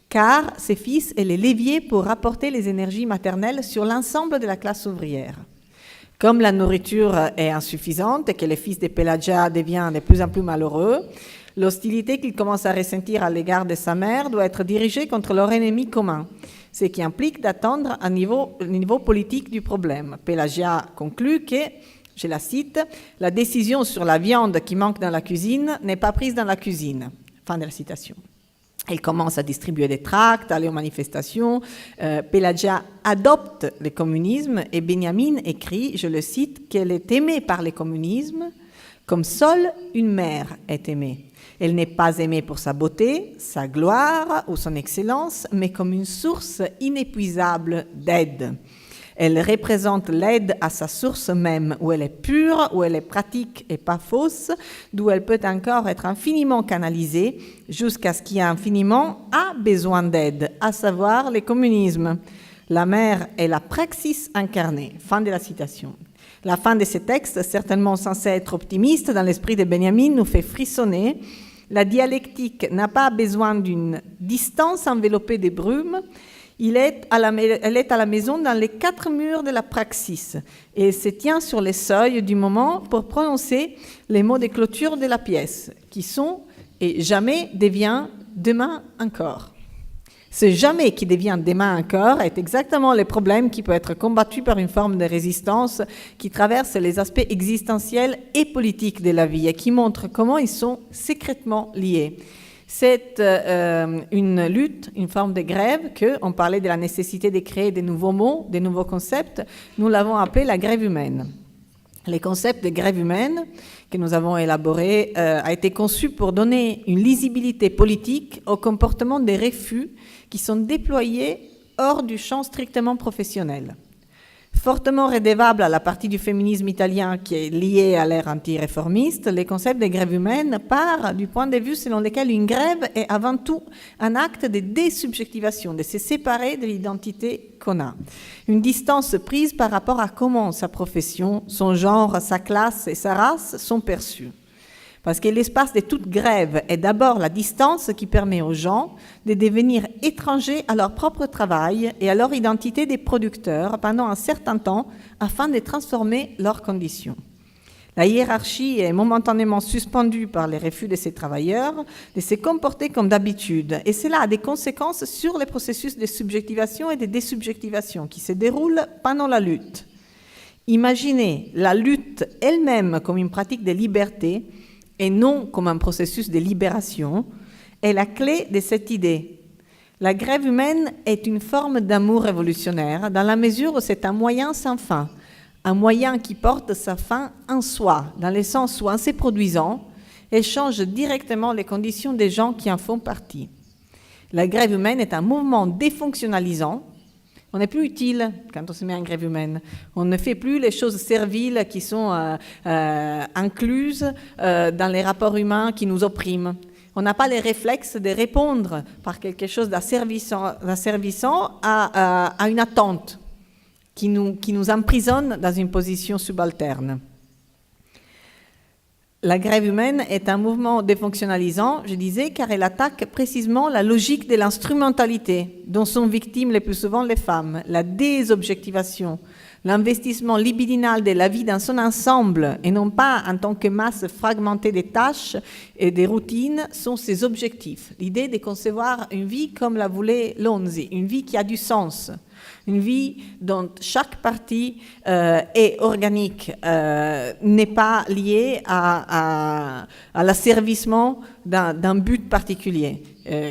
car ces fils est le levier pour rapporter les énergies maternelles sur l'ensemble de la classe ouvrière. Comme la nourriture est insuffisante et que le fils de Pelagia devient de plus en plus malheureux, l'hostilité qu'il commence à ressentir à l'égard de sa mère doit être dirigée contre leur ennemi commun, ce qui implique d'attendre un niveau politique du problème. Pelagia conclut que, je la cite, « La décision sur la viande qui manque dans la cuisine n'est pas prise dans la cuisine. » Fin de la citation. Elle commence à distribuer des tracts, aller aux manifestations. Pelagia adopte le communisme et Benjamin écrit, je le cite, qu'elle est aimée par le communisme comme seule une mère est aimée. Elle n'est pas aimée pour sa beauté, sa gloire ou son excellence, mais comme une source inépuisable d'aide. Elle représente l'aide à sa source même, où elle est pure, où elle est pratique et pas fausse, d'où elle peut encore être infiniment canalisée, jusqu'à ce qu'il y ait infiniment a besoin d'aide, à savoir le communisme. La mère est la praxis incarnée. Fin de la citation. La fin de ce texte, certainement censé être optimiste dans l'esprit de Benjamin, nous fait frissonner. La dialectique n'a pas besoin d'une distance enveloppée de brume. Elle est à la maison dans les 4 murs de la praxis et se tient sur les seuils du moment pour prononcer les mots de clôture de la pièce, qui sont « et jamais devient demain encore ». Ce jamais qui devient demain encore est exactement le problème qui peut être combattu par une forme de résistance qui traverse les aspects existentiels et politiques de la vie et qui montre comment ils sont secrètement liés. C'est une lutte, une forme de grève, on parlait de la nécessité de créer des nouveaux mots, des nouveaux concepts, nous l'avons appelé la grève humaine. Le concept de grève humaine que nous avons élaboré a été conçu pour donner une lisibilité politique aux comportements des refus qui sont déployés hors du champ strictement professionnel. Fortement redevable à la partie du féminisme italien qui est liée à l'ère anti-réformiste, le concept de grève humaine part du point de vue selon lequel une grève est avant tout un acte de désubjectivation, de se séparer de l'identité qu'on a. Une distance prise par rapport à comment sa profession, son genre, sa classe et sa race sont perçues. Parce que l'espace de toute grève est d'abord la distance qui permet aux gens de devenir étrangers à leur propre travail et à leur identité des producteurs pendant un certain temps afin de transformer leurs conditions. La hiérarchie est momentanément suspendue par les refus de ces travailleurs de se comporter comme d'habitude et cela a des conséquences sur les processus de subjectivation et de désubjectivation qui se déroulent pendant la lutte. Imaginez la lutte elle-même comme une pratique de liberté et non comme un processus de libération, est la clé de cette idée. La grève humaine est une forme d'amour révolutionnaire dans la mesure où c'est un moyen sans fin, un moyen qui porte sa fin en soi, dans le sens où en se produisant, elle change directement les conditions des gens qui en font partie. La grève humaine est un mouvement défonctionnalisant On n'est plus utile quand on se met en grève humaine. On ne fait plus les choses serviles qui sont incluses dans les rapports humains qui nous oppriment. On n'a pas les réflexes de répondre par quelque chose d'asservissant à une attente qui nous emprisonne dans une position subalterne. La grève humaine est un mouvement défonctionnalisant, je disais, car elle attaque précisément la logique de l'instrumentalité, dont sont victimes le plus souvent les femmes, la désobjectivation, l'investissement libidinal de la vie dans son ensemble, et non pas en tant que masse fragmentée des tâches et des routines, sont ses objectifs. L'idée de concevoir une vie comme la voulait Lonzi, une vie qui a du sens, une vie dont chaque partie est organique, n'est pas liée à l'asservissement d'un but particulier,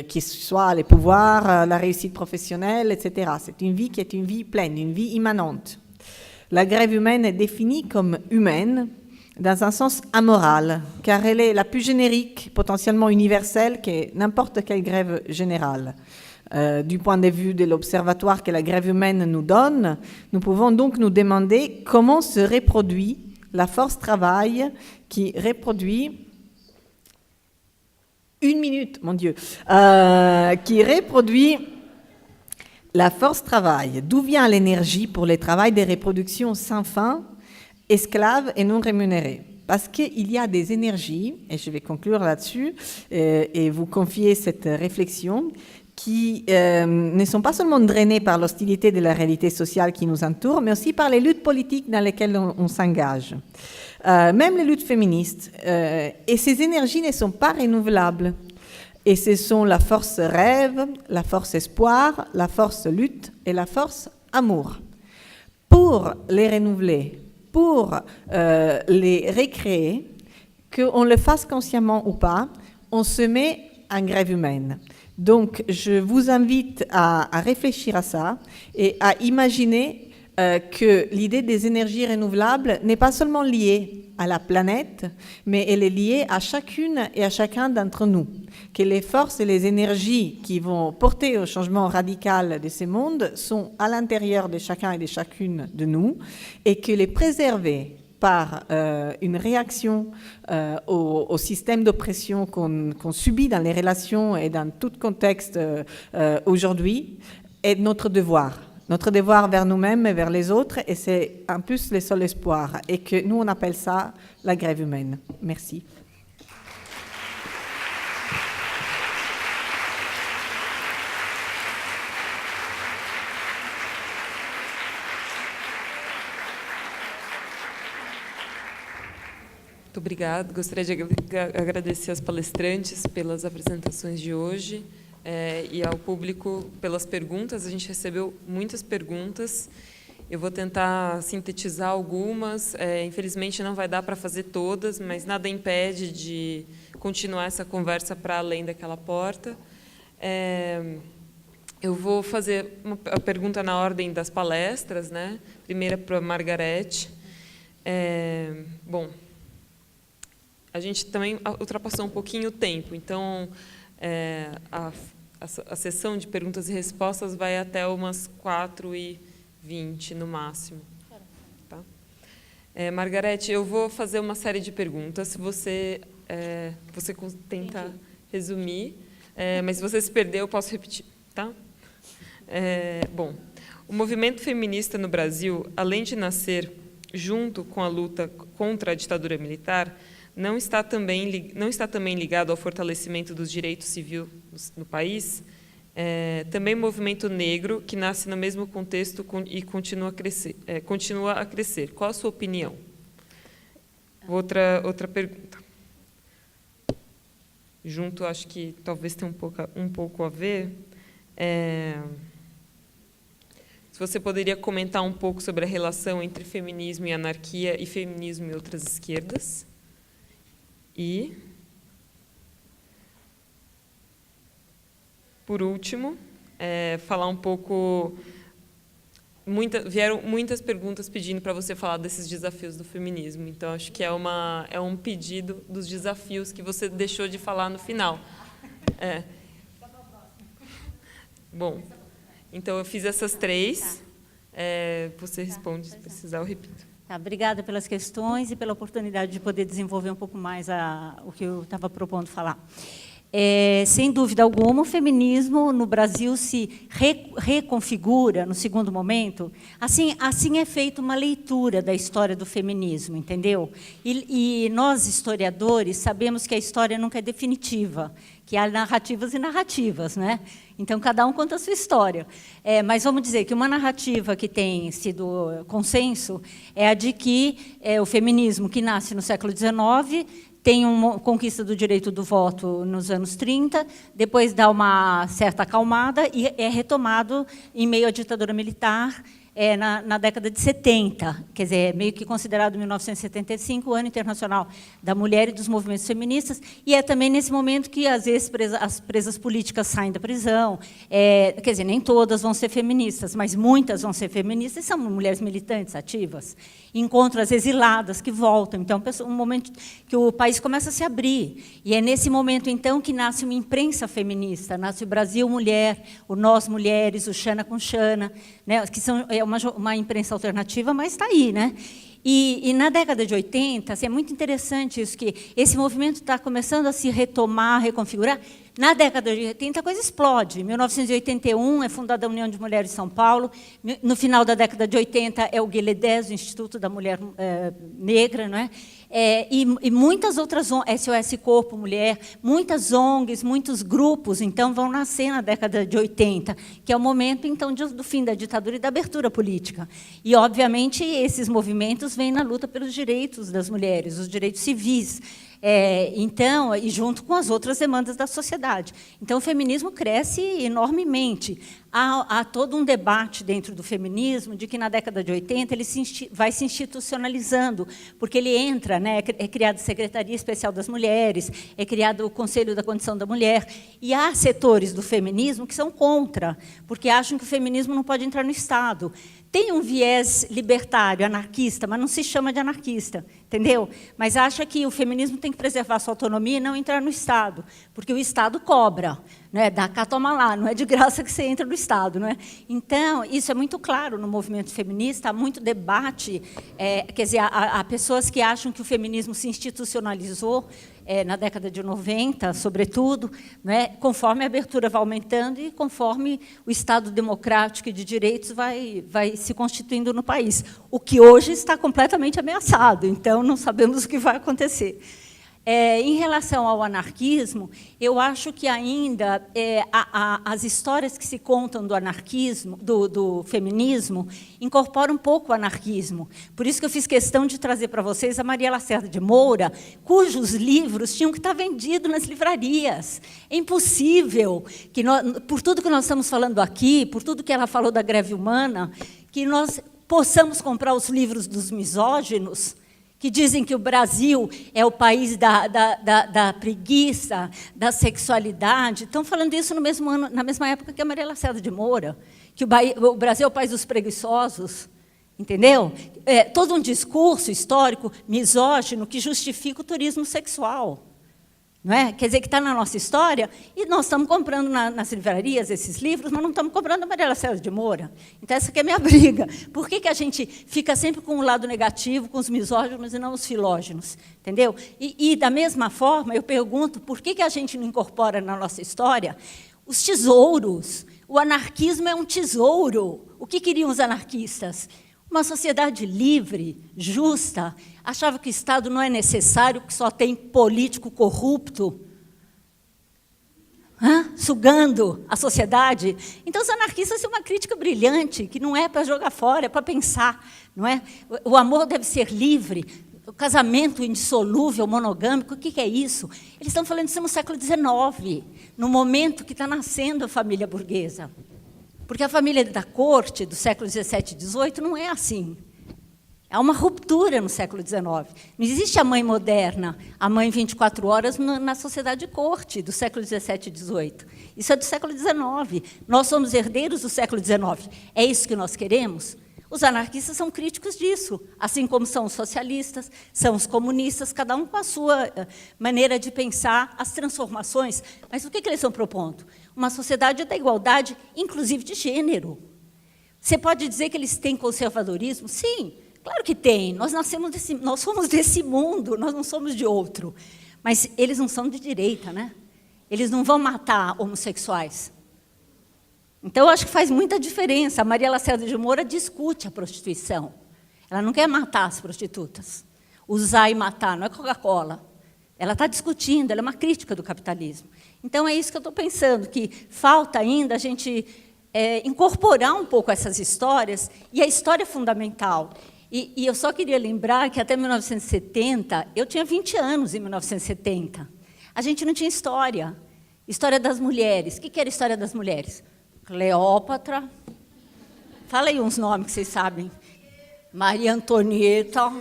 qui soit les pouvoirs, la réussite professionnelle, etc. C'est une vie qui est une vie pleine, une vie immanente. La grève humaine est définie comme humaine dans un sens amoral, car elle est la plus générique, potentiellement universelle, que n'importe quelle grève générale. Du point de vue de l'observatoire que la grève humaine nous donne, nous pouvons donc nous demander comment se reproduit la force travail qui reproduit qui reproduit la force travail. D'où vient l'énergie pour le travail de reproduction sans fin, esclaves et non rémunérés? Parce qu'il y a des énergies, et je vais conclure là-dessus, et vous confier cette réflexion, qui ne sont pas seulement drainées par l'hostilité de la réalité sociale qui nous entoure, mais aussi par les luttes politiques dans lesquelles on s'engage. Même les luttes féministes. Et ces énergies ne sont pas renouvelables. Et ce sont la force rêve, la force espoir, la force lutte et la force amour. Pour les renouveler, pour les recréer, qu'on le fasse consciemment ou pas, on se met en grève humaine. Donc, je vous invite à réfléchir à ça et à imaginer que l'idée des énergies renouvelables n'est pas seulement liée à la planète, mais elle est liée à chacune et à chacun d'entre nous. Que les forces et les énergies qui vont porter au changement radical de ces mondes sont à l'intérieur de chacun et de chacune de nous, et que les préserver par une réaction au système d'oppression qu'on subit dans les relations et dans tout contexte aujourd'hui, est notre devoir. Notre devoir vers nous-mêmes et vers les autres, et c'est en plus le seul espoir. Et que nous, on appelle ça la grève humaine. Merci. Muito obrigada. Gostaria de agradecer aos palestrantes pelas apresentações de hoje e ao público pelas perguntas. A gente recebeu muitas perguntas. Eu vou tentar sintetizar algumas. Infelizmente, não vai dar para fazer todas, mas nada impede de continuar essa conversa para além daquela porta. Eu vou fazer a pergunta na ordem das palestras, né? Primeira para a Margarete. Bom, a gente também ultrapassou um pouquinho o tempo, então a sessão de perguntas e respostas vai até umas 4h20 no máximo. Tá? Margarete, eu vou fazer uma série de perguntas. Se você tenta resumir, mas se você se perder, eu posso repetir. Tá? Bom, o movimento feminista no Brasil, além de nascer junto com a luta contra a ditadura militar, não está também ligado ao fortalecimento dos direitos civis no país, também movimento negro que nasce no mesmo contexto e continua a crescer. Qual a sua opinião? Outra pergunta. Junto, acho que talvez tenha um pouco a ver. Se você poderia comentar um pouco sobre a relação entre feminismo e anarquia e feminismo e outras esquerdas. E, por último, falar um pouco... Vieram muitas perguntas pedindo para você falar desses desafios do feminismo. Então, acho que é um pedido dos desafios que você deixou de falar no final. Bom, Então, eu fiz essas 3. Você responde, se precisar, eu repito. Tá, obrigada pelas questões e pela oportunidade de poder desenvolver um pouco mais o que eu estava propondo falar. Sem dúvida alguma, o feminismo no Brasil se reconfigura no segundo momento. Assim é feita uma leitura da história do feminismo, entendeu? E nós, historiadores, sabemos que a história nunca é definitiva, que há narrativas e narrativas, né? Então, cada um conta a sua história. Mas vamos dizer que uma narrativa que tem sido consenso é a de que o feminismo, que nasce no século XIX, tem uma conquista do direito do voto nos anos 30, depois dá uma certa acalmada e é retomado em meio à ditadura militar na década de 70, quer dizer, meio que considerado 1975 o ano internacional da mulher e dos movimentos feministas, e é também nesse momento que, às vezes, as presas políticas saem da prisão, quer dizer, nem todas vão ser feministas, mas muitas vão ser feministas, e são mulheres militantes, ativas, encontram as exiladas que voltam, então, um momento que o país começa a se abrir, e é nesse momento, então, que nasce uma imprensa feminista, nasce o Brasil Mulher, o Nós Mulheres, o Xana com Xana, né, que são uma imprensa alternativa, mas está aí, né? E na década de 80, assim, é muito interessante isso, que esse movimento está começando a se retomar, reconfigurar. Na década de 80, a coisa explode. Em 1981, é fundada a União de Mulheres de São Paulo. No final da década de 80, é o GLEDES, o Instituto da Mulher Negra, não é? E muitas outras ONGs, SOS Corpo Mulher, muitas ONGs, muitos grupos, então, vão nascer na década de 80, que é o momento, então, do fim da ditadura e da abertura política. E, obviamente, esses movimentos vêm na luta pelos direitos das mulheres, os direitos civis. Então, e junto com as outras demandas da sociedade. Então, o feminismo cresce enormemente. Há todo um debate dentro do feminismo de que, na década de 80, ele vai se institucionalizando, porque ele entra, né, é criada a Secretaria Especial das Mulheres, é criado o Conselho da Condição da Mulher, e há setores do feminismo que são contra, porque acham que o feminismo não pode entrar no Estado. Tem um viés libertário, anarquista, mas não se chama de anarquista, entendeu? Mas acha que o feminismo tem que preservar sua autonomia e não entrar no Estado, porque o Estado cobra, né? Dá cá, toma lá, não é de graça que você entra no Estado, não é? Então, isso é muito claro no movimento feminista, há muito debate, quer dizer, há pessoas que acham que o feminismo se institucionalizou na década de 90, sobretudo, né, conforme a abertura vai aumentando e conforme o Estado democrático e de direitos vai se constituindo no país, o que hoje está completamente ameaçado, então não sabemos o que vai acontecer. Em relação ao anarquismo, eu acho que ainda as histórias que se contam do anarquismo, do feminismo, incorporam um pouco o anarquismo. Por isso que eu fiz questão de trazer para vocês a Maria Lacerda de Moura, cujos livros tinham que estar vendidos nas livrarias. É impossível, que por tudo que nós estamos falando aqui, por tudo que ela falou da greve humana, que nós possamos comprar os livros dos misóginos, que dizem que o Brasil é o país da preguiça, da sexualidade. Estão falando isso no mesmo ano, na mesma época que a Maria Lacerda de Moura, que o Brasil é o país dos preguiçosos, entendeu? Todo um discurso histórico misógino que justifica o turismo sexual. Não é? Quer dizer, que está na nossa história, e nós estamos comprando nas livrarias esses livros, mas não estamos comprando a Maria Lacerda de Moura. Então, essa aqui é a minha briga. Por que a gente fica sempre com o lado negativo, com os misóginos e não os filógenos? Entendeu? E da mesma forma, eu pergunto, por que a gente não incorpora na nossa história os tesouros? O anarquismo é um tesouro. O que queriam os anarquistas? Uma sociedade livre, justa, achava que o Estado não é necessário, que só tem político corrupto, sugando a sociedade. Então, os anarquistas têm uma crítica brilhante, que não é para jogar fora, é para pensar. Não é? O amor deve ser livre, o casamento indissolúvel, monogâmico, o que é isso? Eles estão falando disso no século XIX, no momento que está nascendo a família burguesa. Porque a família da corte, do século XVII e XVIII, não é assim. Há uma ruptura no século XIX. Não existe a mãe moderna, a mãe 24 horas na sociedade de corte do século XVII e XVIII. Isso é do século XIX. Nós somos herdeiros do século XIX. É isso que nós queremos? Os anarquistas são críticos disso, assim como são os socialistas, são os comunistas, cada um com a sua maneira de pensar as transformações. Mas o que eles estão propondo? Uma sociedade da igualdade, inclusive de gênero. Você pode dizer que eles têm conservadorismo? Sim, claro que tem. Nós somos desse mundo, nós não somos de outro. Mas eles não são de direita, né? Eles não vão matar homossexuais. Então, eu acho que faz muita diferença. A Maria Lacerda de Moura discute a prostituição. Ela não quer matar as prostitutas. Usar e matar, não é Coca-Cola. Ela está discutindo, ela é uma crítica do capitalismo. Então, é isso que eu estou pensando, que falta ainda a gente incorporar um pouco essas histórias, e a história é fundamental. E eu só queria lembrar que até 1970, eu tinha 20 anos em 1970, a gente não tinha história. História das mulheres. O que era a história das mulheres? Cleópatra. Fala aí uns nomes que vocês sabem. Maria Antonieta.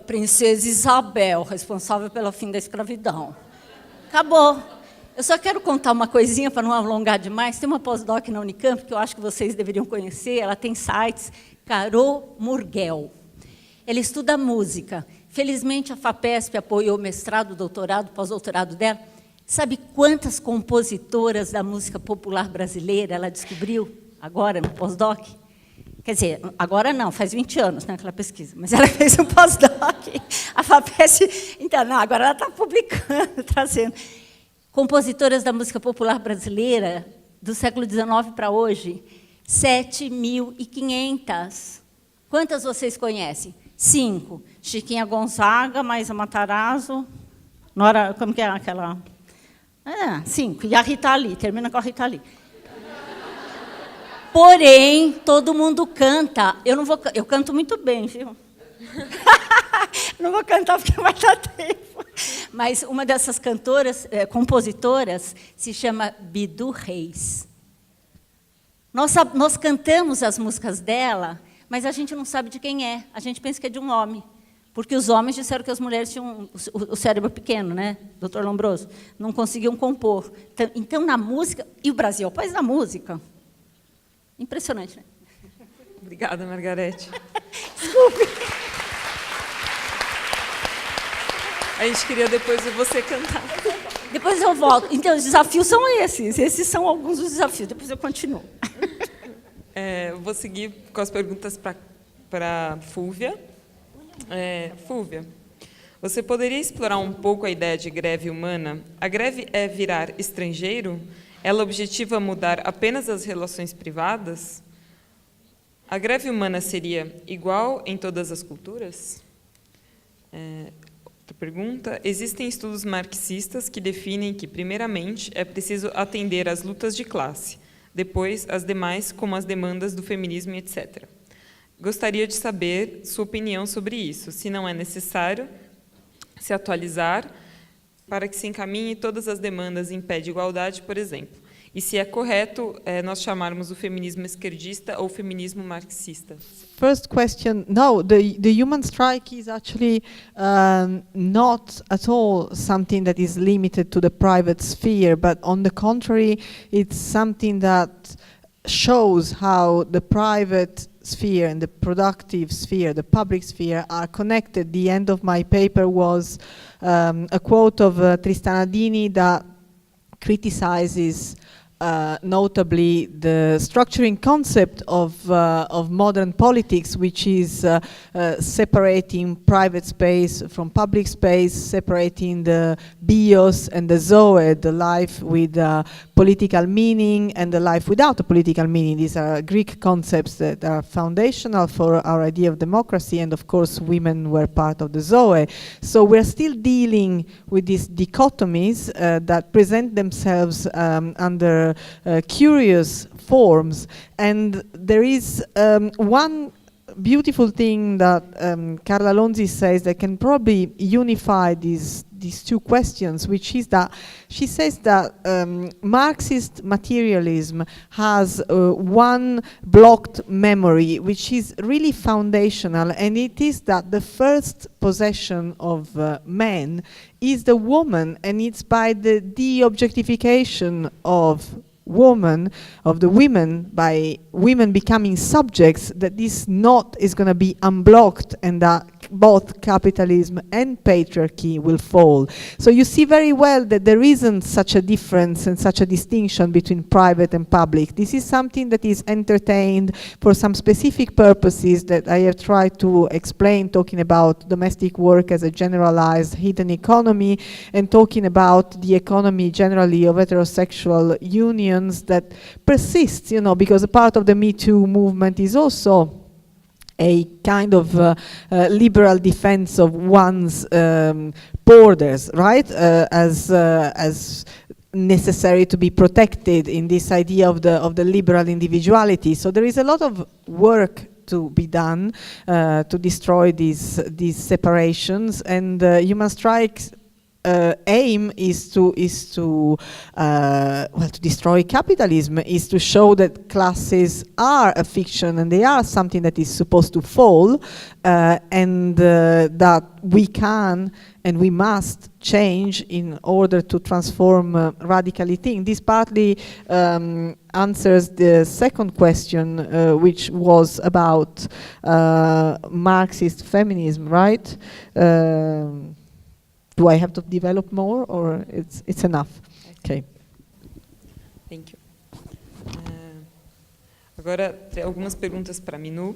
Princesa Isabel, responsável pelo fim da escravidão. Acabou. Eu só quero contar uma coisinha para não alongar demais. Tem uma pós-doc na Unicamp que eu acho que vocês deveriam conhecer. Ela tem sites. Carol Murgel. Ela estuda música. Felizmente, a FAPESP apoiou o mestrado, doutorado, pós-doutorado dela. Sabe quantas compositoras da música popular brasileira ela descobriu agora, no pós-doc? Quer dizer, agora não, faz 20 anos, né, aquela pesquisa, mas ela fez um pós-doc. A FAPESP, então, não, agora ela está publicando, trazendo. Compositoras da música popular brasileira, do século XIX para hoje, 7.500. Quantas vocês conhecem? 5. Chiquinha Gonzaga, Maísa Matarazzo, Nora, como que é aquela? 5. E a Rita Lee, termina com a Rita Lee. Porém, todo mundo canta. Eu canto muito bem, viu? Não vou cantar porque vai dar tempo. Mas uma dessas cantoras, compositoras, se chama Bidu Reis. Nós cantamos as músicas dela, mas a gente não sabe de quem é. A gente pensa que é de um homem. Porque os homens disseram que as mulheres tinham o cérebro pequeno, né, doutor Lombroso? Não conseguiam compor. Então, na música... E o Brasil é o país da música. Impressionante, né? Obrigada, Margarete. Desculpe. A gente queria depois ver você cantar. Depois eu volto. Então, os desafios são esses. Esses são alguns dos desafios. Depois eu continuo. Eu vou seguir com as perguntas para Fúvia. Fúvia, você poderia explorar um pouco a ideia de greve humana? A greve é virar estrangeiro? Ela objetiva mudar apenas as relações privadas? A greve humana seria igual em todas as culturas? Outra pergunta. Existem estudos marxistas que definem que, primeiramente, é preciso atender às lutas de classe, depois as demais, como as demandas do feminismo, etc. Gostaria de saber sua opinião sobre isso, se não é necessário se atualizar para que se encaminhe todas as demandas em pé de igualdade, por exemplo, e se é correto nós chamarmos o feminismo esquerdista ou feminismo marxista. First question, no, the human strike is actually not at all something that is limited to the private sphere, but on the contrary, it's something that shows how the private sphere and the productive sphere, the public sphere, are connected. The end of my paper was a quote of Tristana Dini that criticizes notably the structuring concept of modern politics, which is separating private space from public space, separating the bios and the zoe, the life with political meaning and the life without a political meaning. These are Greek concepts that are foundational for our idea of democracy, and of course women were part of the zoe. So we're still dealing with these dichotomies that present themselves under curious forms, and there is one beautiful thing that Carla Lonzi says that can probably unify these two questions, which is that she says that Marxist materialism has one blocked memory, which is really foundational, and it is that the first possession of men is the woman, and it's by the de-objectification of women, of the women, by women becoming subjects, that this knot is going to be unblocked and that both capitalism and patriarchy will fall. So you see very well that there isn't such a difference and such a distinction between private and public. This is something that is entertained for some specific purposes that I have tried to explain, talking about domestic work as a generalized hidden economy, and talking about the economy generally of heterosexual unions that persists, you know, because a part of the Me Too movement is also a kind of liberal defense of one's borders, right? As necessary to be protected in this idea of the liberal individuality. So there is a lot of work to be done to destroy these separations, and Human Strike's aim is to destroy capitalism, is to show that classes are a fiction and they are something that is supposed to fall, and that we can and we must change in order to transform radically things. This partly answers the second question, which was about Marxist feminism, right? Do I have to develop more, or it's enough? Okay. Thank you. Agora, algumas perguntas para a Minu.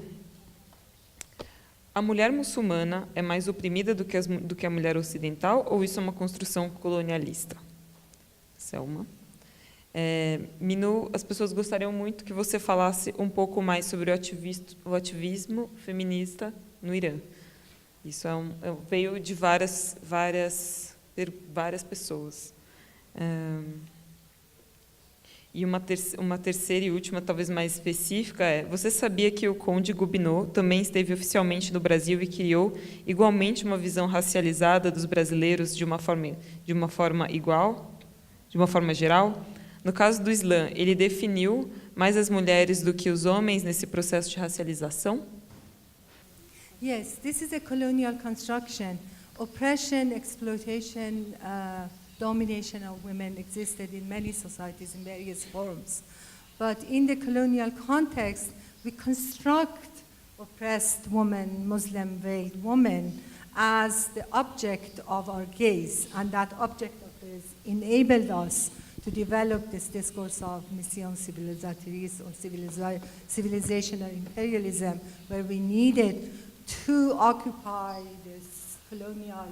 A mulher muçulmana é mais oprimida do que a mulher ocidental, ou isso é uma construção colonialista? Selma. Minu, as pessoas gostariam muito que você falasse um pouco mais sobre o ativismo feminista no Irã. Isso veio de várias pessoas. E uma terceira e última, talvez mais específica, você sabia que o Conde Gobineau também esteve oficialmente no Brasil e criou igualmente uma visão racializada dos brasileiros de uma forma igual, de uma forma geral? No caso do Islã, ele definiu mais as mulheres do que os homens nesse processo de racialização? Yes, this is a colonial construction. Oppression, exploitation, domination of women existed in many societies in various forms. But in the colonial context, we construct oppressed women, Muslim veiled women, as the object of our gaze, and that object of gaze enabled us to develop this discourse of mission civilisatrice or civilizational imperialism, where we needed to occupy this colonial,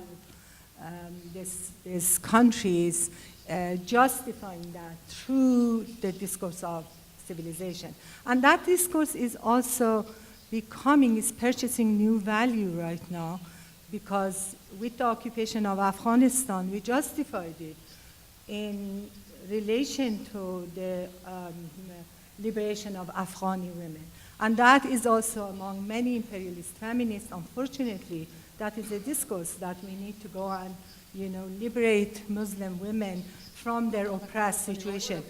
these countries, justifying that through the discourse of civilization. And that discourse is also is purchasing new value right now, because with the occupation of Afghanistan, we justified it in relation to the liberation of Afghani women. And that is also among many imperialist feminists, unfortunately, that is a discourse that we need to go and, liberate Muslim women from their oppressed situation.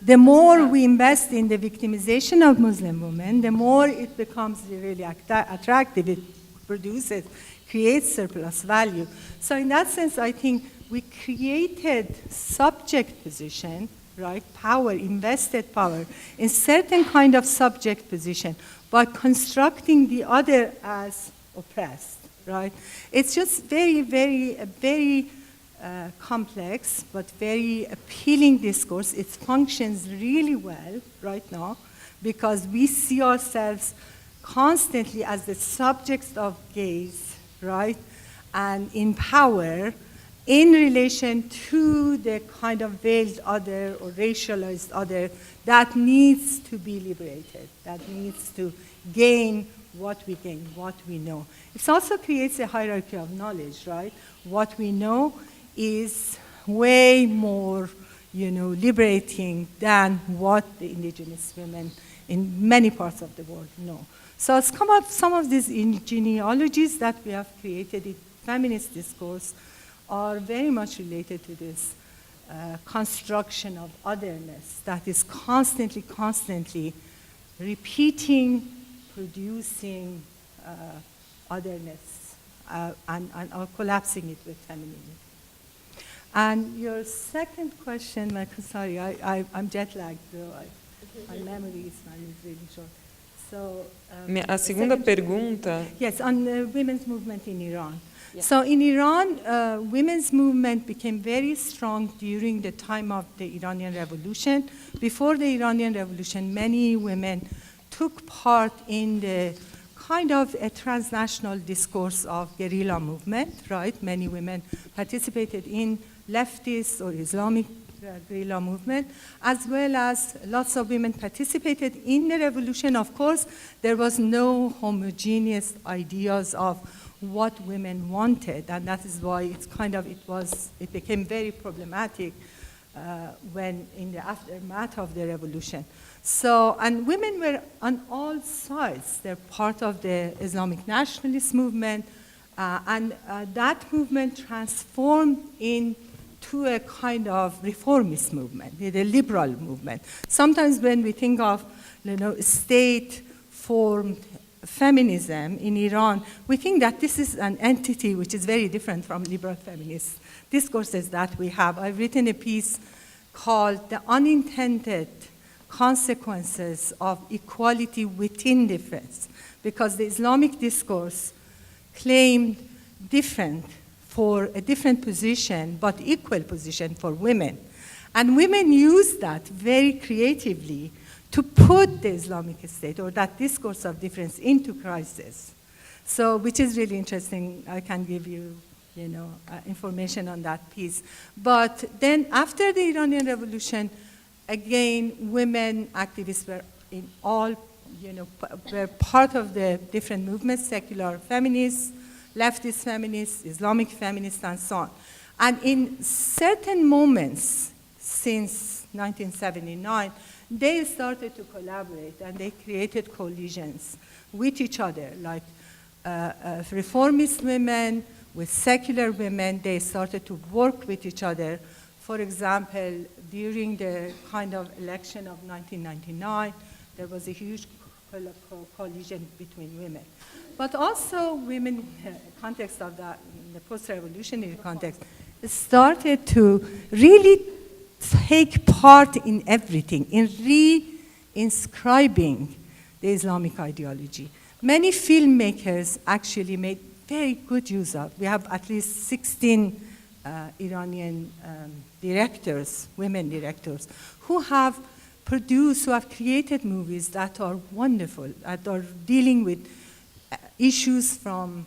The more we invest in the victimization of Muslim women, the more it becomes really attractive. It creates surplus value. So in that sense, I think we created subject position, right, power, invested power, in certain kind of subject position by constructing the other as oppressed, right? It's just very complex, but very appealing discourse. It functions really well right now because we see ourselves constantly as the subjects of gaze, right, and in power, in relation to the kind of veiled other or racialized other that needs to be liberated, that needs to gain what we gain, what we know. It also creates a hierarchy of knowledge, right? What we know is way more, liberating than what the indigenous women in many parts of the world know. So it's come up, some of these genealogies that we have created in feminist discourse are very much related to this construction of otherness that is constantly repeating, producing otherness and collapsing it with femininity. And your second question, Michael, sorry, I'm jet lagged, though. My memory is really short. So, A segunda pergunta, yes, on the women's movement in Iran. So in Iran, women's movement became very strong during the time of the Iranian Revolution. Before the Iranian Revolution, many women took part in the kind of a transnational discourse of guerrilla movement, right? Many women participated in leftist or Islamic guerrilla movement, as well as lots of women participated in the revolution. Of course, there was no homogeneous ideas of what women wanted, and that is why it became very problematic when in the aftermath of the revolution. So, and women were on all sides. They're part of the Islamic nationalist movement, and that movement transformed into a kind of reformist movement, the liberal movement. Sometimes when we think of, state-formed feminism in Iran, we think that this is an entity which is very different from liberal feminist discourses that we have. I've written a piece called The Unintended Consequences of Equality Within Difference, because the Islamic discourse claimed for a different position, but equal position for women. And women used that very creatively to put the Islamic State or that discourse of difference into crisis. So, which is really interesting. I can give you, information on that piece. But then after the Iranian Revolution, again, women activists were in all, were part of the different movements, secular feminists, leftist feminists, Islamic feminists, and so on. And in certain moments since 1979, they started to collaborate and they created coalitions with each other, like reformist women with secular women. They started to work with each other. For example, during the kind of election of 1999, there was a huge coalition between women. But also women, in the context of that, in the post-revolutionary context, started to really take part in everything, in re-inscribing the Islamic ideology. Many filmmakers actually made very good use of. We have at least 16 Iranian directors, women directors, who have produced, who have created movies that are wonderful, that are dealing with issues from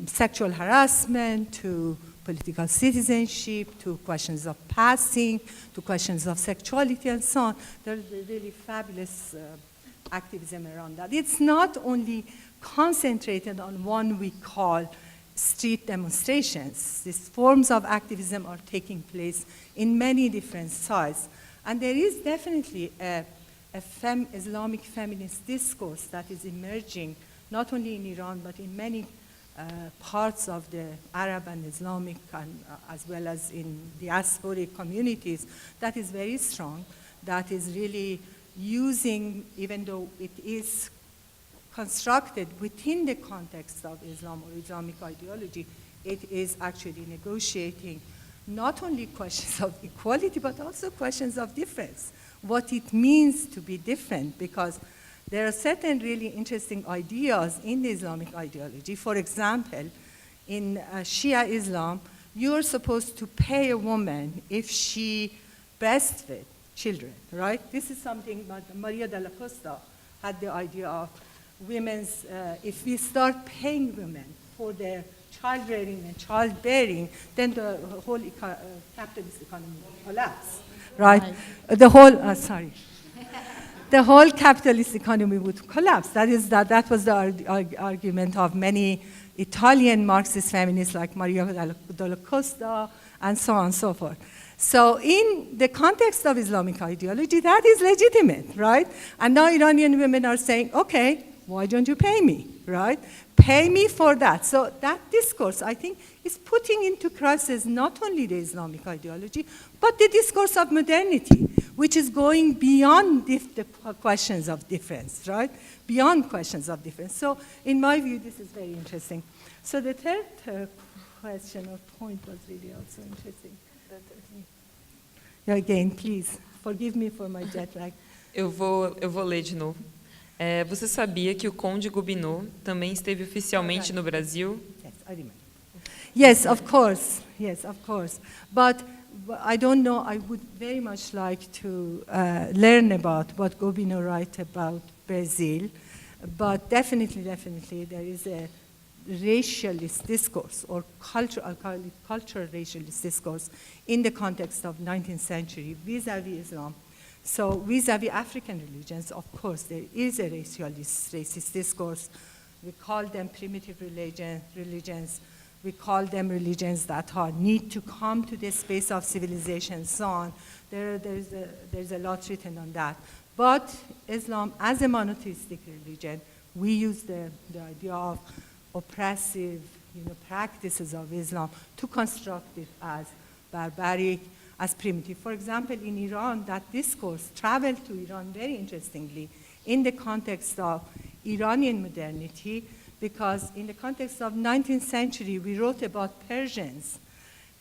sexual harassment to political citizenship, to questions of passing, to questions of sexuality, and so on. There's a really fabulous activism around that. It's not only concentrated on one we call street demonstrations. These forms of activism are taking place in many different sites. And there is definitely a Islamic feminist discourse that is emerging, not only in Iran, but in many parts of the Arab and Islamic, and as well as in diasporic communities, that is very strong, that is really using, even though it is constructed within the context of Islam or Islamic ideology, it is actually negotiating not only questions of equality, but also questions of difference, what it means to be different, because there are certain really interesting ideas in the Islamic ideology. For example, in Shia Islam, you're supposed to pay a woman if she breastfeeds children, right? This is something that Maria della Costa had the idea of women's, if we start paying women for their childbearing and childbearing, then the whole capitalist economy will collapse, right? The whole capitalist economy would collapse. That was the argument of many Italian Marxist feminists like Maria della Costa and so on and so forth. So in the context of Islamic ideology, that is legitimate, right? And now Iranian women are saying, okay, why don't you pay me, right? Pay me for that. So that discourse, I think, is putting into crisis not only the Islamic ideology, but the discourse of modernity, which is going beyond the questions of difference, right? Beyond questions of difference. So in my view, this is very interesting. So the third question or point was really also interesting. Again, please, forgive me for my jet lag. Eu vou ler de novo. Você sabia que o Conde Gobineau também esteve oficialmente no Brasil? Yes, I remember. Yes, of course. Yes, of course. But I don't know. I would very much like to learn about what Gobineau wrote about Brazil. But definitely, there is a racialist discourse, or I'll call it cultural racialist discourse, in the context of 19th century vis-à-vis Islam. So vis-à-vis African religions, of course, there is a racist discourse. We call them primitive religions. We call them religions that need to come to the space of civilization, so on. There's a lot written on that. But Islam, as a monotheistic religion, we use the idea of oppressive practices of Islam to construct it as barbaric, as primitive. For example, in Iran, that discourse traveled to Iran very interestingly in the context of Iranian modernity, because in the context of 19th century, we wrote about Persians.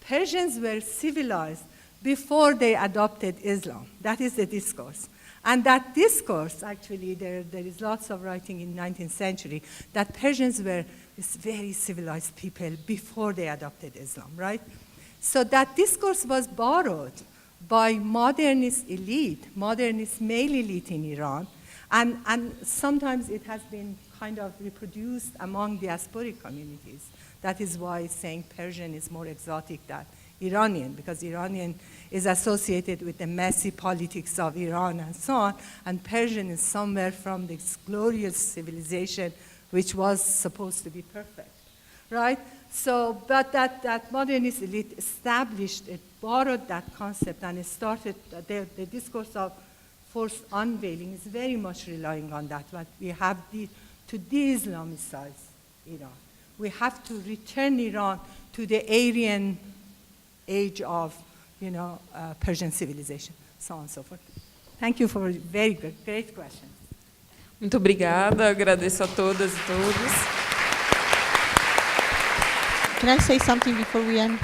Persians were civilized before they adopted Islam. That is the discourse. And that discourse, actually, there is lots of writing in 19th century, that Persians were this very civilized people before they adopted Islam, right? So that discourse was borrowed by modernist elite, modernist male elite in Iran, and sometimes it has been kind of reproduced among diasporic communities. That is why saying Persian is more exotic than Iranian, because Iranian is associated with the messy politics of Iran and so on, and Persian is somewhere from this glorious civilization which was supposed to be perfect, right? So, but that modernist elite established it, borrowed that concept, and it started, the discourse of forced unveiling is very much relying on that, but we have to de-Islamicize Iran. We have to return Iran to the Aryan age of, Persian civilization, so on and so forth. Thank you for a very good, great question. Muito obrigada, agradeço a todas e todos. Can I say something before we end?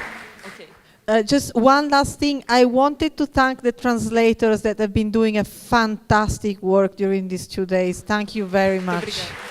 Okay. Just one last thing. I wanted to thank the translators that have been doing a fantastic work during these 2 days. Thank you very much. Muito obrigada.